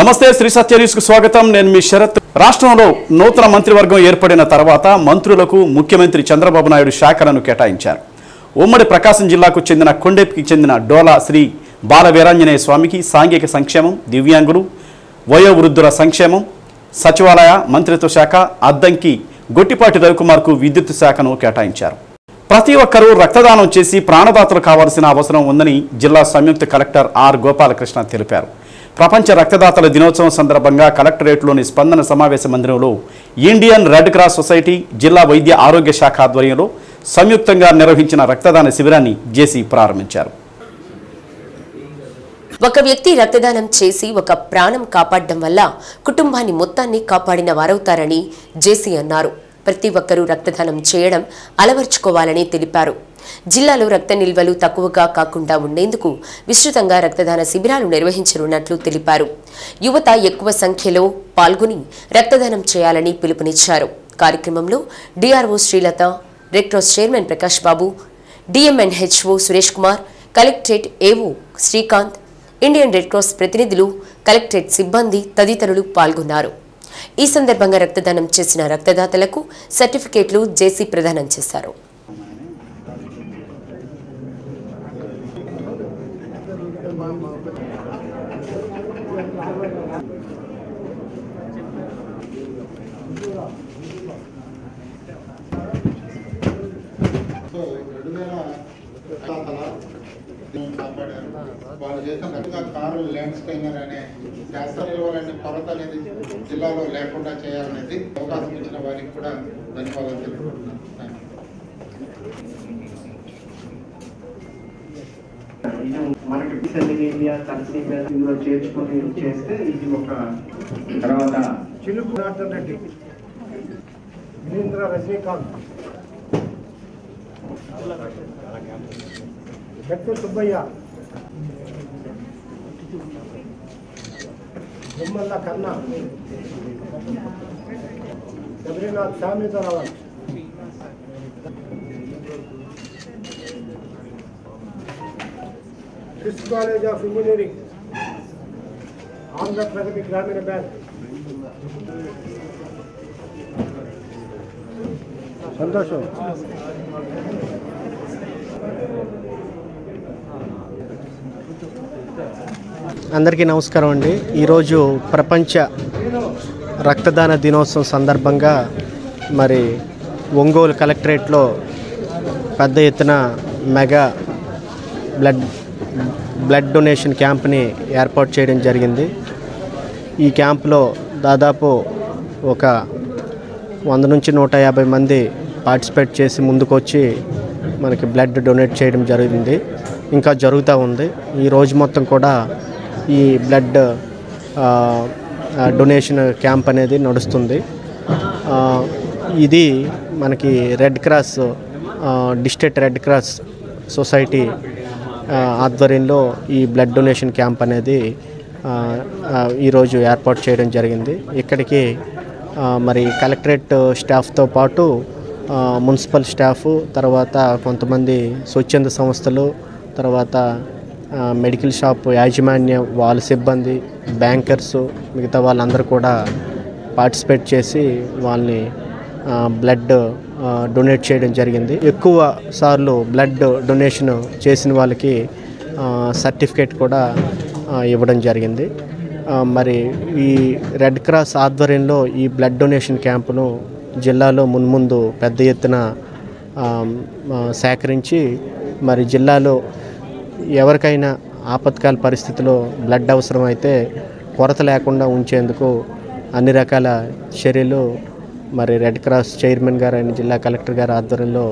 నమస్తే శ్రీ సత్య న్యూస్ కు స్వాగతం. నేను మీ శరత్. రాష్ట్రంలో నూతన మంత్రివర్గం ఏర్పడిన తర్వాత మంత్రులకు ముఖ్యమంత్రి చంద్రబాబు నాయుడు శాఖలను కేటాయించారు. ఉమ్మడి ప్రకాశం జిల్లాకు చెందిన కొండెపికి చెందిన డోలా శ్రీ బాల వీరాంజనేయ స్వామికి సాంఘిక సంక్షేమం, దివ్యాంగులు, వయోవృద్ధుల సంక్షేమం సచివాలయ మంత్రిత్వ శాఖ, అద్దంకి గొట్టిపాటి రవికుమార్కు విద్యుత్ శాఖను కేటాయించారు. ప్రతి ఒక్కరూ రక్తదానం చేసి ప్రాణదాతలు కావాల్సిన అవసరం ఉందని జిల్లా సంయుక్త కలెక్టర్ ఆర్ గోపాలకృష్ణ తెలిపారు. ప్రపంచ రక్తదాతల దినోత్సవం సందర్భంగా కలెక్టరేట్లోని స్పందన సమావేశ మందిరంలో ఇండియన్ రెడ్ క్రాస్ సొసైటీ, జిల్లా వైద్య ఆరోగ్య శాఖ ఆధ్వర్యంలో సంయుక్తంగా నిర్వహించిన రక్తదాన శిబిరాన్ని జేసీ ప్రారంభించారు. ఒక వ్యక్తి రక్తదానం చేసి ఒక ప్రాణం కాపాడడం వల్ల కుటుంబాన్ని మొత్తాన్ని కాపాడిన వారవుతారని జేసీ అన్నారు. ప్రతి ఒక్కరూ రక్తదానం చేయడం అలవర్చుకోవాలని తెలిపారు. జిల్లాలో రక్త నిల్వలు తక్కువగా కాకుండా ఉండేందుకు విస్తృతంగా రక్తదాన శిబిరాలు నిర్వహించనున్నట్లు తెలిపారు. యువత ఎక్కువ సంఖ్యలో పాల్గొని రక్తదానం చేయాలని పిలుపునిచ్చారు. కార్యక్రమంలో DRO Srilatha, red cross chairman Prakash Babu, DMNHO Suresh Kumar, collectorate AO Srikanth, Indian red cross ప్రతినిధులు, కలెక్టరేట్ సిబ్బంది తదితరులు పాల్గొన్నారు. ఈ సందర్భంగా రక్తదానం చేసిన రక్తదాతలకు సర్టిఫికేట్లు జేసీ ప్రదానం చేశారు. వాళ్ళు చేసిన కారు ల్యాండ్ స్టైనర్ అనే శాస్త్ర విలువలన్నీ కొరత అనేది జిల్లాలో లేకుండా చేయాలనేది అవకాశం ఇచ్చిన వారికి కూడా ధన్యవాదాలు తెలుపుకుంటున్నాను. మనకి డిసెండినియా తలసీమియా ఇందులో చేర్చుకొని చేస్తే ఇది ఒక తర్వాత చిలుకు నాటన్ రెడ్డి, వీరేంద్ర రజనీకాంత్, గట్టు Subbaiah, Bommalla Kanna, Sabarinath Samitharavan, Christ college of engineering, Andhra Pragathi Grameena bank, సంతోషం. అందరికీ నమస్కారం అండి. ఈరోజు ప్రపంచ రక్తదాన దినోత్సవం సందర్భంగా మరి ఒంగోలు కలెక్టరేట్లో పెద్ద ఎత్తున మెగా బ్లడ్ డొనేషన్ క్యాంప్ని ఏర్పాటు చేయడం జరిగింది. ఈ క్యాంప్లో దాదాపు ఒక 100 నుంచి 150 మంది పార్టిసిపేట్ చేసి ముందుకొచ్చి మనకి బ్లడ్ డొనేట్ చేయడం జరిగింది. ఇంకా జరుగుతూ ఉంది. ఈ రోజు మొత్తం కూడా ఈ బ్లడ్ డొనేషన్ క్యాంప్ అనేది నడుస్తుంది. ఇది మనకి red cross district red cross society ఆధ్వర్యంలో ఈ బ్లడ్ డొనేషన్ క్యాంప్ అనేది ఈరోజు ఏర్పాటు చేయడం జరిగింది. ఇక్కడికి మరి కలెక్టరేట్ స్టాఫ్తో పాటు మున్సిపల్ స్టాఫ్, తర్వాత కొంతమంది స్వచ్ఛంద సంస్థలు, తర్వాత మెడికల్ షాప్ యాజమాన్యం, వాళ్ళ సిబ్బంది, బ్యాంకర్సు, మిగతా వాళ్ళందరూ కూడా పార్టిసిపేట్ చేసి వాళ్ళని బ్లడ్ డొనేట్ చేయడం జరిగింది. ఎక్కువ సార్లు బ్లడ్ డొనేషన్ చేసిన వాళ్ళకి సర్టిఫికేట్ కూడా ఇవ్వడం జరిగింది. మరి ఈ రెడ్ క్రాస్ ఆధ్వర్యంలో ఈ బ్లడ్ డొనేషన్ క్యాంపును జిల్లాలో మున్ముందు పెద్ద ఎత్తున సేకరించి మరి జిల్లాలో ఎవరికైనా ఆపత్కాల పరిస్థితిలో బ్లడ్ అవసరం అయితే కొరత లేకుండా ఉంచేందుకు అన్ని రకాల చర్యలు మరి రెడ్ క్రాస్ చైర్మన్ గారు అయిన జిల్లా కలెక్టర్ గారి ఆధ్వర్యంలో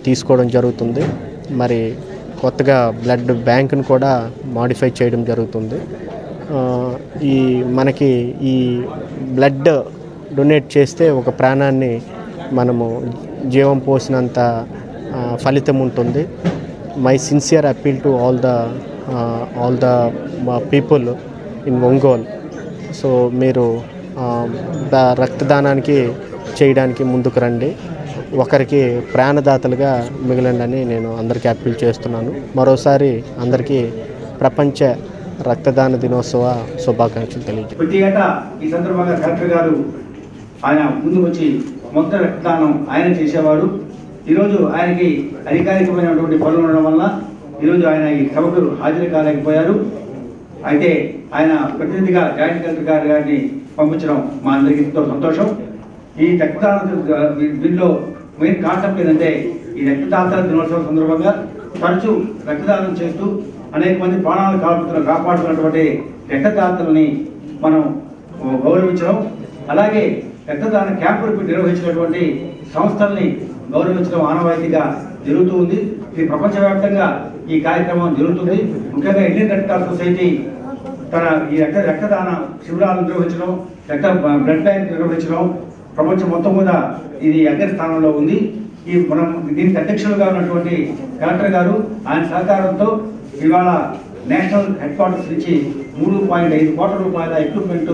తీసుకోవడం జరుగుతుంది. మరి కొత్తగా బ్లడ్ బ్యాంకును కూడా మాడిఫై చేయడం జరుగుతుంది. మనకి ఈ బ్లడ్ డొనేట్ చేస్తే ఒక ప్రాణాన్ని మనము జీవం పోసినంత ఫలితం ఉంటుంది. My sincere appeal to all the people in Ongole. So మీరు రక్తదానానికి చేయడానికి ముందుకు రండి. ఒకరికి ప్రాణదాతలుగా మిగలండి అని నేను అందరికీ అప్పీల్ చేస్తున్నాను. మరోసారి అందరికీ ప్రపంచ రక్తదాన దినోత్సవ శుభాకాంక్షలు తెలియజేస్తాను. ప్రతి ఏటా ఈ సందర్భంగా కలెక్టర్ గారు ఆయన ముందుకు వచ్చి మొత్తం రక్తదానం ఆయన చేసేవాడు. ఈరోజు ఆయనకి అధికారికమైనటువంటి పనులు ఉండడం వల్ల ఈరోజు ఆయన ఈ సభకు హాజరు కాలేకపోయారు. అయితే ఆయన ప్రతినిధిగా జాయింట్ కలెక్టర్ గారిని పంపించడం మా అందరికీ ఎంతో సంతోషం. ఈ రక్తదాన దీనిలో మెయిన్ కాన్సెప్ట్ ఏంటంటే ఈ రక్తదాతల దినోత్సవం సందర్భంగా తరచూ రక్తదానం చేస్తూ అనేక మంది ప్రాణాలను కాపాడుతున్నటువంటి రక్తదాతలని మనం గౌరవించడం, అలాగే రక్తదాన క్యాంపులు నిర్వహించినటువంటి సంస్థల్ని గౌరవించడం ఆనవాయితీగా జరుగుతూ ఉంది. ఇది ప్రపంచవ్యాప్తంగా ఈ కార్యక్రమం జరుగుతుంది. ముఖ్యంగా ఇండియన్ రెడ్ క్రాస్ సొసైటీ తన ఈ రక్తదాన శిబిరాలు నిర్వహించడం, బ్లడ్ బ్యాంక్ నిర్వహించడం ప్రపంచం మొత్తం మీద ఇది అగ్ర స్థానంలో ఉంది. ఈ మనం దీనికి అధ్యక్షులుగా ఉన్నటువంటి కలెక్టర్ గారు ఆయన సహకారంతో ఇవాళ నేషనల్ హెడ్ క్వార్టర్స్ నుంచి 3.5 కోట్ల రూపాయల ఎక్విప్మెంట్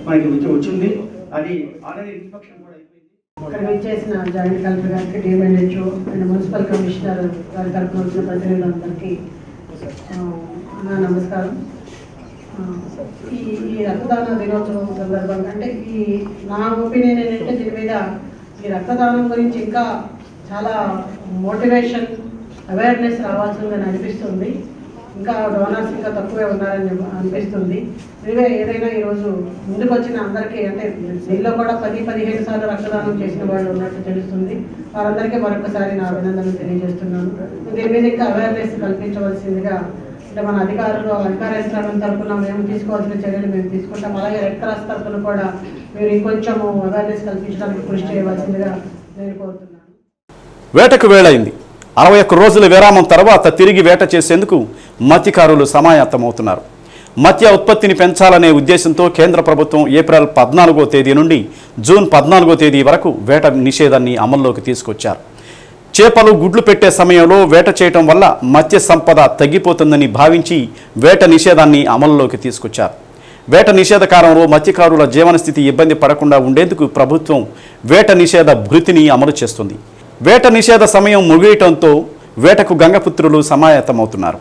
మనకి వచ్చింది. అది ఆల్రెడీ ఇన్స్పెక్షన్ కూడా అయిపోయింది. ఇక్కడ విచ్చేసిన జాయింట్ కలెక్టర్ గారికి, డిఎంఎన్హెచ్ఓ అండ్ మున్సిపల్ కమిషనర్ గారి తరఫున వచ్చిన ప్రతినిధులందరికీ నమస్కారం. ఈ రక్తదాన దినోత్సవం సందర్భంగా అంటే నా ఒపీనియన్ ఏంటంటే దీని మీద ఈ రక్తదానం గురించి ఇంకా చాలా మోటివేషన్ అవేర్నెస్ రావాల్సిందని అనిపిస్తుంది. ఇంకా డోనర్స్ ఇంకా తక్కువే ఉన్నారని అనిపిస్తుంది. ఏదైనా ఈరోజు ముందుకు వచ్చిన అందరికీ అంటే దీనిలో కూడా 10-15 సార్లు రక్తదానం చేసిన వాళ్ళు ఉన్నట్టు తెలుస్తుంది. వారందరికీ మరొకసారి నా అభినందనలు తెలియజేస్తున్నాను. దీని మీద ఇంకా అవేర్నెస్ కల్పించవలసిందిగా అంటే మన అధికార యంత్రాంగం తరఫున మేము తీసుకోవాల్సిన చర్యలు మేము తీసుకుంటాం. అలాగే రెడ్ క్రాస్ తరఫున కూడా మీరు ఇంకొంచెం అవేర్నెస్ కల్పించడానికి కృషి చేయవలసిందిగా నేను కోరుతున్నాను. వేటకు వేళైంది. 61 రోజుల విరామం తర్వాత తిరిగి వేట చేసేందుకు మత్స్యకారులు సమాయత్తమవుతున్నారు. మత్స్య ఉత్పత్తిని పెంచాలనే ఉద్దేశంతో కేంద్ర ప్రభుత్వం ఏప్రిల్ 14వ తేదీ నుండి జూన్ 14వ తేదీ వరకు వేట నిషేధాన్ని అమల్లోకి తీసుకొచ్చారు. చేపలు గుడ్లు పెట్టే సమయంలో వేట చేయటం వల్ల మత్స్య సంపద తగ్గిపోతుందని భావించి వేట నిషేధాన్ని అమల్లోకి తీసుకొచ్చారు. వేట నిషేధ కాలంలో మత్స్యకారుల జీవనస్థితి ఇబ్బంది పడకుండా ఉండేందుకు ప్రభుత్వం వేట నిషేధ భృతిని అమలు చేస్తుంది. వేట నిషేధ సమయం ముగియటంతో వేటకు గంగపుత్రులు సమాయత్తమవుతున్నారు.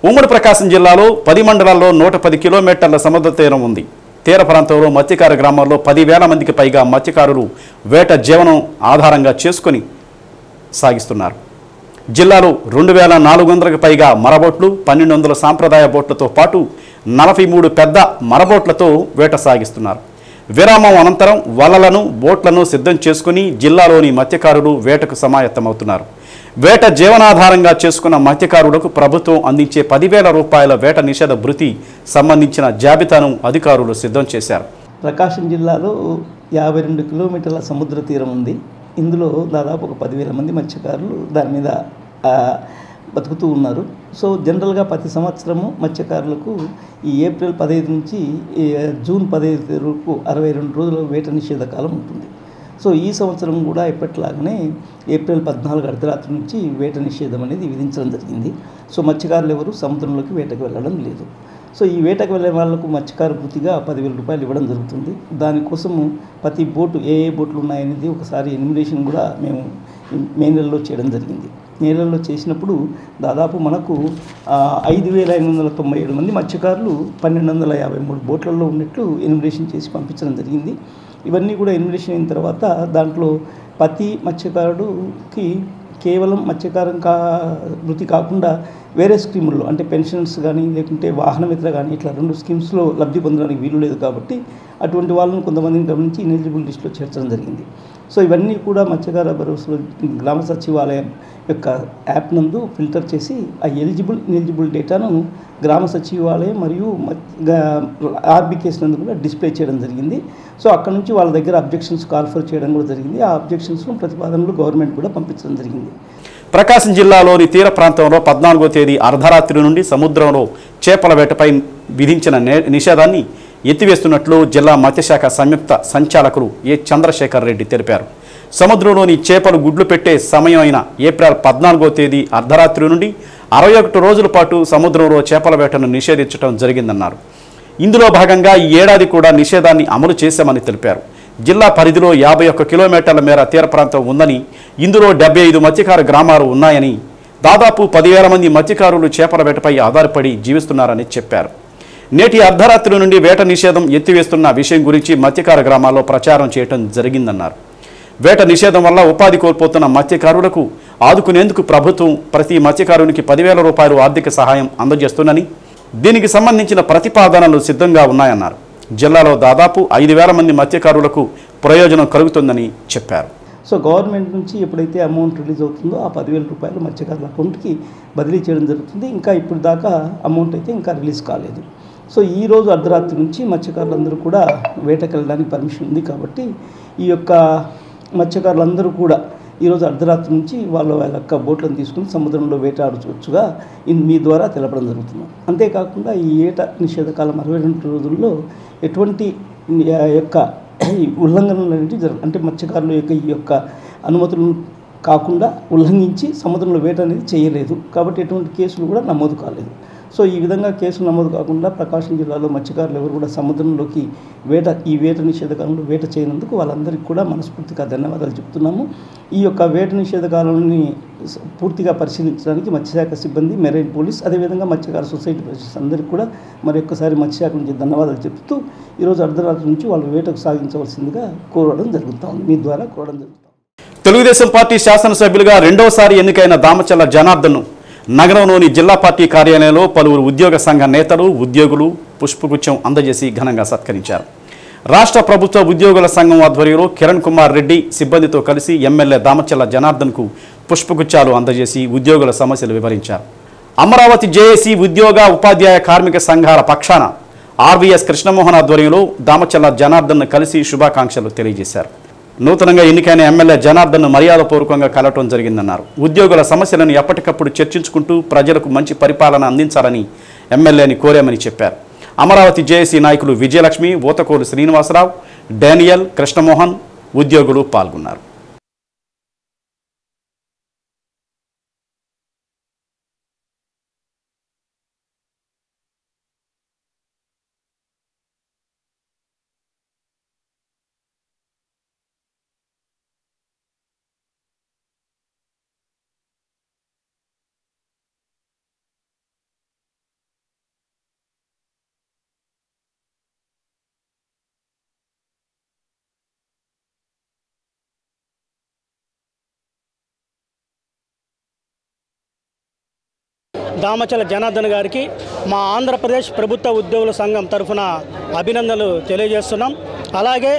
ఉమ్మడి ప్రకాశం జిల్లాలో 10 మండలాల్లో 110 కిలోమీటర్ల సముద్ర తీరం ఉంది. తీర ప్రాంతంలో మత్స్యకార గ్రామాల్లో 10,000 మందికి పైగా మత్స్యకారులు వేట జీవనం ఆధారంగా చేసుకొని సాగిస్తున్నారు. జిల్లాలో 2,400కి పైగా మరబోట్లు, 1,200 సాంప్రదాయ బోట్లతో పాటు 43 పెద్ద మరబోట్లతో వేట సాగిస్తున్నారు. విరామం అనంతరం వలలను, బోట్లను సిద్ధం చేసుకుని జిల్లాలోని మత్స్యకారులు వేటకు సమాయత్తమవుతున్నారు. వేట జీవనాధారంగా చేసుకున్న మత్స్యకారులకు ప్రభుత్వం అందించే 10,000 రూపాయల వేట నిషేధ భృతి సంబంధించిన జాబితాను అధికారులు సిద్ధం చేశారు. ప్రకాశం జిల్లాలో 52 కిలోమీటర్ల సముద్ర తీరం ఉంది. ఇందులో దాదాపు ఒక 10,000 మంది మత్స్యకారులు దాని మీద బతుకుతూ ఉన్నారు. సో జనరల్గా ప్రతి సంవత్సరము మత్స్యకారులకు ఈ ఏప్రిల్ 15 నుంచి జూన్ 15 వరకు 62 రోజుల వేట నిషేధ కాలం ఉంటుంది. సో ఈ సంవత్సరం కూడా ఎప్పటిలాగానే ఏప్రిల్ 14 అర్ధరాత్రి నుంచి వేట నిషేధం అనేది విధించడం జరిగింది. సో మత్స్యకారులు ఎవరు సముద్రంలోకి వేటకు వెళ్ళడం లేదు. సో ఈ వేటకు వెళ్ళే వాళ్లకు మత్స్యకార వృత్తిగా 10,000 రూపాయలు ఇవ్వడం జరుగుతుంది. దానికోసము ప్రతి బోటు ఏ బోట్లు ఉన్నాయనేది ఒకసారి ఎన్యుమరేషన్ కూడా మేము మే నెలలో చేయడం జరిగింది. మే నెలలో చేసినప్పుడు దాదాపు మనకు 5,597 మంది మత్స్యకారులు 1,253 బోట్లలో ఉన్నట్లు ఎన్యుమరేషన్ చేసి పంపించడం జరిగింది. ఇవన్నీ కూడా ఎన్యుమరేషన్ అయిన తర్వాత దాంట్లో ప్రతి మత్స్యకారుడికి కేవలం మత్స్యకారం వృత్తి కాకుండా వేరే స్కీముల్లో అంటే పెన్షన్స్ కానీ లేకుంటే వాహన మిత్ర కానీ ఇట్లా 2 స్కీమ్స్లో లబ్ధి పొందడానికి వీలు లేదు కాబట్టి అటువంటి వాళ్ళని కొంతమందిని గమనించి ఇనెలిజిబుల్ లిస్టులో చేర్చడం జరిగింది. సో ఇవన్నీ కూడా మత్స్యకార భరోసాలో గ్రామ సచివాలయం యొక్క యాప్ నందు ఫిల్టర్ చేసి ఆ ఇనెలిజిబుల్ డేటాను గ్రామ సచివాలయం మరియు ఆర్బీకేస్ నందు కూడా డిస్ప్లే చేయడం జరిగింది. సో అక్కడ నుంచి వాళ్ళ దగ్గర అబ్జెక్షన్స్ కాల్ఫర్ చేయడం కూడా జరిగింది. ఆ అబ్జెక్షన్స్ను ప్రతిపాదనలు గవర్నమెంట్ కూడా పంపించడం జరిగింది. ప్రకాశం జిల్లాలోని తీర ప్రాంతంలో 14వ తేదీ అర్ధరాత్రి నుండి సముద్రంలో చేపల వేటపై విధించిన నిషేధాన్ని ఎత్తివేస్తున్నట్లు జిల్లా మత్స్యశాఖ సంయుక్త సంచాలకులు ఏ చంద్రశేఖర్ రెడ్డి తెలిపారు. సముద్రంలోని చేపలు గుడ్లు పెట్టే సమయం అయిన ఏప్రిల్ 14వ తేదీ అర్ధరాత్రి నుండి 61 రోజుల పాటు సముద్రంలో చేపల వేటను నిషేధించడం జరిగిందన్నారు. ఇందులో భాగంగా ఈ ఏడాది కూడా నిషేధాన్ని అమలు చేశామని తెలిపారు. జిల్లా పరిధిలో 51 కిలోమీటర్ల మేర తీర ప్రాంతం ఉందని, ఇందులో 75 మత్స్యకార గ్రామాలు ఉన్నాయని దాదాపు 10,000 మంది మత్స్యకారులు చేపల వేటపై ఆధారపడి జీవిస్తున్నారని చెప్పారు. నేటి అర్ధరాత్రి నుండి వేట నిషేధం ఎత్తివేస్తున్న విషయం గురించి మత్స్యకార గ్రామాల్లో ప్రచారం చేయడం జరిగిందన్నారు. వేట నిషేధం వల్ల ఉపాధి కోల్పోతున్న మత్స్యకారులకు ఆదుకునేందుకు ప్రభుత్వం ప్రతి మత్స్యకారునికి 10,000 రూపాయలు ఆర్థిక సహాయం అందజేస్తుందని, దీనికి సంబంధించిన ప్రతిపాదనలు సిద్ధంగా ఉన్నాయన్నారు. జిల్లాలో దాదాపు 5,000 మంది మత్స్యకారులకు ప్రయోజనం కలుగుతుందని చెప్పారు. సో గవర్నమెంట్ నుంచి ఎప్పుడైతే అమౌంట్ రిలీజ్ అవుతుందో ఆ 10,000 రూపాయలు మత్స్యకారుల అకౌంట్కి బదిలీ చేయడం జరుగుతుంది. ఇంకా ఇప్పుడు దాకా అమౌంట్ అయితే ఇంకా రిలీజ్ కాలేదు. సో ఈరోజు అర్ధరాత్రి నుంచి మత్స్యకారులందరూ కూడా వేటకు వెళ్ళడానికి పర్మిషన్ ఉంది. కాబట్టి ఈ యొక్క మత్స్యకారులందరూ కూడా ఈరోజు అర్ధరాత్రి నుంచి వాళ్ళ యొక్క బోట్లను తీసుకుని సముద్రంలో వేటాడవచ్చుగా మీ ద్వారా తెలపడం జరుగుతుంది. అంతేకాకుండా ఈ ఏట నిషేధకాలం 62 రోజుల్లో ఎటువంటి యొక్క ఉల్లంఘనలు అనేవి జరగదు. అంటే మత్స్యకారుల యొక్క ఈ యొక్క అనుమతులను కాకుండా ఉల్లంఘించి సముద్రంలో వేట అనేది చేయలేదు. కాబట్టి ఎటువంటి కేసులు కూడా నమోదు కాలేదు. సో ఈ విధంగా కేసులు నమోదు కాకుండా ప్రకాశం జిల్లాలో మత్స్యకారులు ఎవరు కూడా సముద్రంలోకి ఈ వేట నిషేధకాలంలో వేట చేయనందుకు వాళ్ళందరికీ కూడా మనస్ఫూర్తిగా ధన్యవాదాలు చెప్తున్నాము. ఈ యొక్క వేట నిషేధకాలాన్ని పూర్తిగా పరిశీలించడానికి మత్స్యశాఖ సిబ్బంది, మెరైన్ పోలీస్, అదేవిధంగా మత్స్యకార సొసైటీ ప్రెసిడెంట్స్ అందరికీ కూడా మరొకసారి మత్స్యశాఖ నుంచి ధన్యవాదాలు చెప్తూ ఈరోజు అర్ధరాత్రి నుంచి వాళ్ళు వేటకు సాగించవలసిందిగా కోరడం జరుగుతూ ఉంది. మీ ద్వారా కోరడం జరుగుతుంది. తెలుగుదేశం పార్టీ శాసనసభ్యులుగా రెండోసారి ఎన్నికైన దామచల్ల జనార్దన్ను నగరంలోని జిల్లా పార్టీ కార్యాలయంలో పలువురు ఉద్యోగ సంఘ నేతలు, ఉద్యోగులు పుష్పగుచ్చం అందజేసి ఘనంగా సత్కరించారు. రాష్ట్ర ప్రభుత్వ ఉద్యోగుల సంఘం ఆధ్వర్యంలో కిరణ్ కుమార్ రెడ్డి సిబ్బందితో కలిసి ఎమ్మెల్యే దామచల్ల జనార్దన్కు పుష్పగుచ్చాలు అందజేసి ఉద్యోగుల సమస్యలు వివరించారు. అమరావతి జేఏసీ ఉద్యోగ ఉపాధ్యాయ కార్మిక సంఘాల పక్షాన ఆర్వీఎస్ కృష్ణమోహన్ ఆధ్వర్యంలో దామచల్ల జనార్దన్ను కలిసి శుభాకాంక్షలు తెలియజేశారు. నూతనంగా ఎన్నికైన ఎమ్మెల్యే జనార్దన్ను మర్యాదపూర్వకంగా కలవటం జరిగిందన్నారు. ఉద్యోగుల సమస్యలను ఎప్పటికప్పుడు చర్చించుకుంటూ ప్రజలకు మంచి పరిపాలన అందించాలని ఎమ్మెల్యేని కోరామని చెప్పారు. అమరావతి జేఏసీ నాయకులు విజయలక్ష్మి, ఊతకోలు శ్రీనివాసరావు, డానియల్, కృష్ణమోహన్ ఉద్యోగులు పాల్గొన్నారు. దామచల్ల జనార్దన్ గారికి మా ఆంధ్రప్రదేశ్ ప్రభుత్వ ఉద్యోగుల సంఘం తరఫున అభినందనలు తెలియజేస్తున్నాం. అలాగే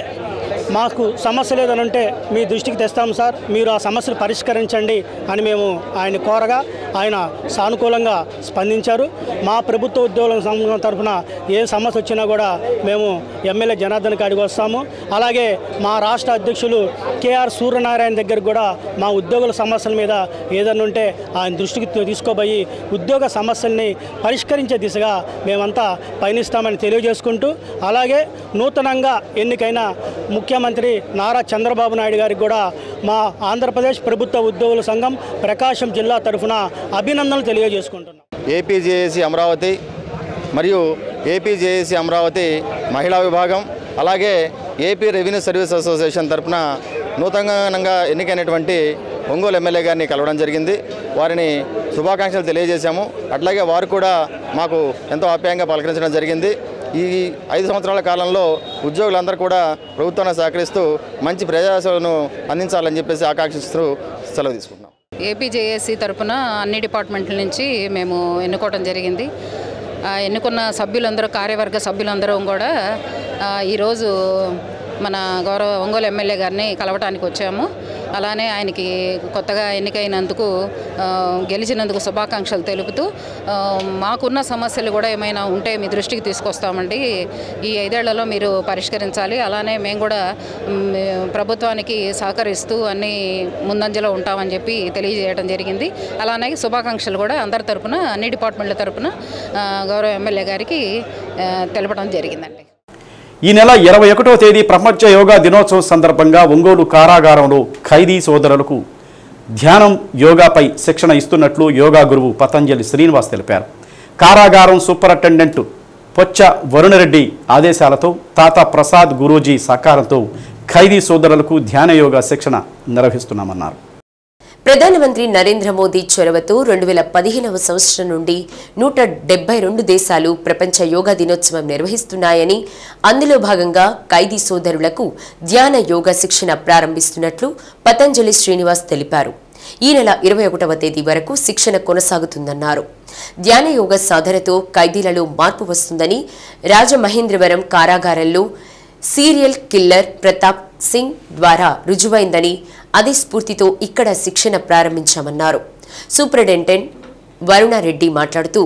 మాకు సమస్య లేదనంటే మీ దృష్టికి తెస్తాం సార్, మీరు ఆ సమస్యను పరిష్కరించండి అని మేము ఆయన కోరగా ఆయన సానుకూలంగా స్పందించారు. మా ప్రభుత్వ ఉద్యోగుల సంఘం తరఫున ఏ సమస్య వచ్చినా కూడా మేము ఎమ్మెల్యే జనార్దన్ కాడికి వస్తాము. అలాగే మా రాష్ట్ర అధ్యక్షులు కేఆర్ సూర్యనారాయణ దగ్గర కూడా మా ఉద్యోగుల సమస్యల మీద ఏదన్నా ఉంటే ఆయన దృష్టికి తీసుకోబోయి ఉద్యోగ సమస్యల్ని పరిష్కరించే దిశగా మేమంతా పయనిస్తామని తెలియజేసుకుంటూ, అలాగే నూతనంగా ఎన్నికైన ముఖ్యమంత్రి నారా చంద్రబాబు నాయుడు గారికి కూడా మా ఆంధ్రప్రదేశ్ ప్రభుత్వ ఉద్యోగుల సంఘం ప్రకాశం జిల్లా తరఫున అభినందనలు తెలియజేసుకుంటున్నాం. ఏపీజేఏసీ అమరావతి మరియు ఏపీజేఏసీ అమరావతి మహిళా విభాగం, అలాగే ఏపీ రెవెన్యూ సర్వీస్ అసోసియేషన్ తరఫున నూతనంగా ఎన్నికైనటువంటి ఒంగోలు ఎమ్మెల్యే గారిని కలవడం జరిగింది. వారిని శుభాకాంక్షలు తెలియజేశాము. అట్లాగే వారు కూడా మాకు ఎంతో ఆప్యాయంగా పలకరించడం జరిగింది. ఈ 5 సంవత్సరాల కాలంలో ఉద్యోగులందరూ కూడా ప్రభుత్వాన్ని సహకరిస్తూ మంచి ప్రజాసేవను అందించాలని చెప్పేసి ఆకాంక్షిస్తూ సెలవు తీసుకుంటున్నాం. ఏపీజేఏసీ తరఫున అన్ని డిపార్ట్మెంట్ల నుంచి మేము ఎన్నుకోవడం జరిగింది. ఎన్నుకున్న సభ్యులందరూ, కార్యవర్గ సభ్యులందరూ కూడా ఈరోజు మన గౌరవ ఒంగోలు ఎమ్మెల్యే గారిని కలవటానికి వచ్చాము. అలానే ఆయనకి కొత్తగా ఎన్నికైనందుకు, గెలిచినందుకు శుభాకాంక్షలు తెలుపుతూ, మాకున్న సమస్యలు కూడా ఏమైనా ఉంటే మీ దృష్టికి తీసుకొస్తామండి, ఈ 5 ఏళ్లలో మీరు పరిష్కరించాలి, అలానే మేము కూడా ప్రభుత్వానికి సహకరిస్తూ అన్ని ముందంజలో ఉంటామని చెప్పి తెలియజేయడం జరిగింది. అలానే శుభాకాంక్షలు కూడా అందరి తరపున, అన్ని డిపార్ట్మెంట్ల తరపున గౌరవ ఎమ్మెల్యే గారికి తెలపడం జరిగిందండి. ఈ నెల 21వ తేదీ ప్రపంచ యోగా దినోత్సవం సందర్భంగా ఒంగోలు కారాగారంలో ఖైదీ సోదరులకు ధ్యానం, యోగాపై శిక్షణ ఇస్తున్నట్లు యోగా గురువు పతంజలి శ్రీనివాస్ తెలిపారు. కారాగారం సూపరింటెండెంట్ పొచ్చ వరుణరెడ్డి ఆదేశాలతో తాత ప్రసాద్ గురూజీ సహకారంతో ఖైదీ సోదరులకు ధ్యాన యోగా శిక్షణ నిర్వహిస్తున్నామన్నారు. ప్రధానమంత్రి నరేంద్ర మోదీ చొరవతో 2015వ సంవత్సరం నుండి 172 దేశాలు ప్రపంచ యోగా దినోత్సవం నిర్వహిస్తున్నాయని, అందులో భాగంగా ఖైదీ సోదరులకు ధ్యాన యోగా శిక్షణ ప్రారంభిస్తున్నట్లు పతంజలి శ్రీనివాస్ తెలిపారు. ఈ నెల 21వ తేదీ వరకు శిక్షణ కొనసాగుతుందన్నారు. ధ్యాన యోగ సాధనతో ఖైదీలలో మార్పు వస్తుందని, రాజమహేంద్రవరం కారాగారంలో సీరియల్ కిల్లర్ ప్రతాప్ సింగ్ ద్వారా రుజువైందని, అదే స్ఫూర్తితో ఇక్కడ శిక్షణ ప్రారంభించామన్నారు. సూపరింటెండెంట్ వరుణారెడ్డి మాట్లాడుతూ,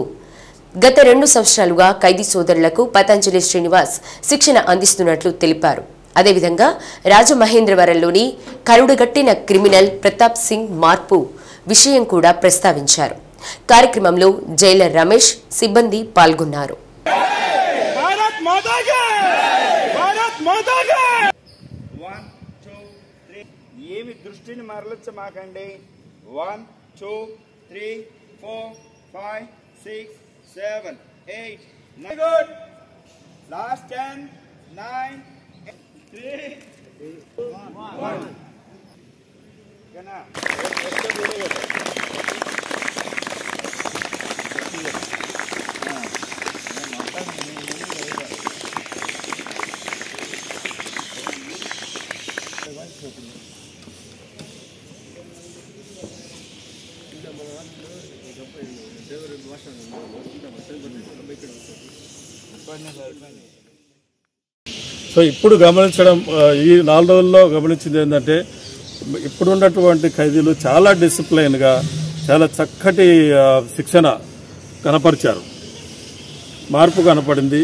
గత 2 సంవత్సరాలుగా ఖైదీ సోదరులకు పతంజలి శ్రీనివాస్ శిక్షణ అందిస్తున్నట్లు తెలిపారు. అదేవిధంగా రాజమహేంద్రవరంలోని కరుడుగట్టిన క్రిమినల్ ప్రతాప్ సింగ్ మార్పు విషయం కూడా ప్రస్తావించారు. కార్యక్రమంలో జైలర్ రమేష్, సిబ్బంది పాల్గొన్నారు. ఏమి దృష్టిని మరల్చమాకండి. 1 2 3 4 5 6 7 8 9 గుడ్. లాస్ట్ 10 9 3 1 కనా సో ఇప్పుడు గమనించడం, ఈ 4 రోజుల్లో గమనించింది ఏంటంటే, ఇప్పుడున్నటువంటి ఖైదీలు చాలా డిసిప్లైన్గా, చాలా చక్కటి శిక్షణ కనపరిచారు. మార్పు కనపడింది.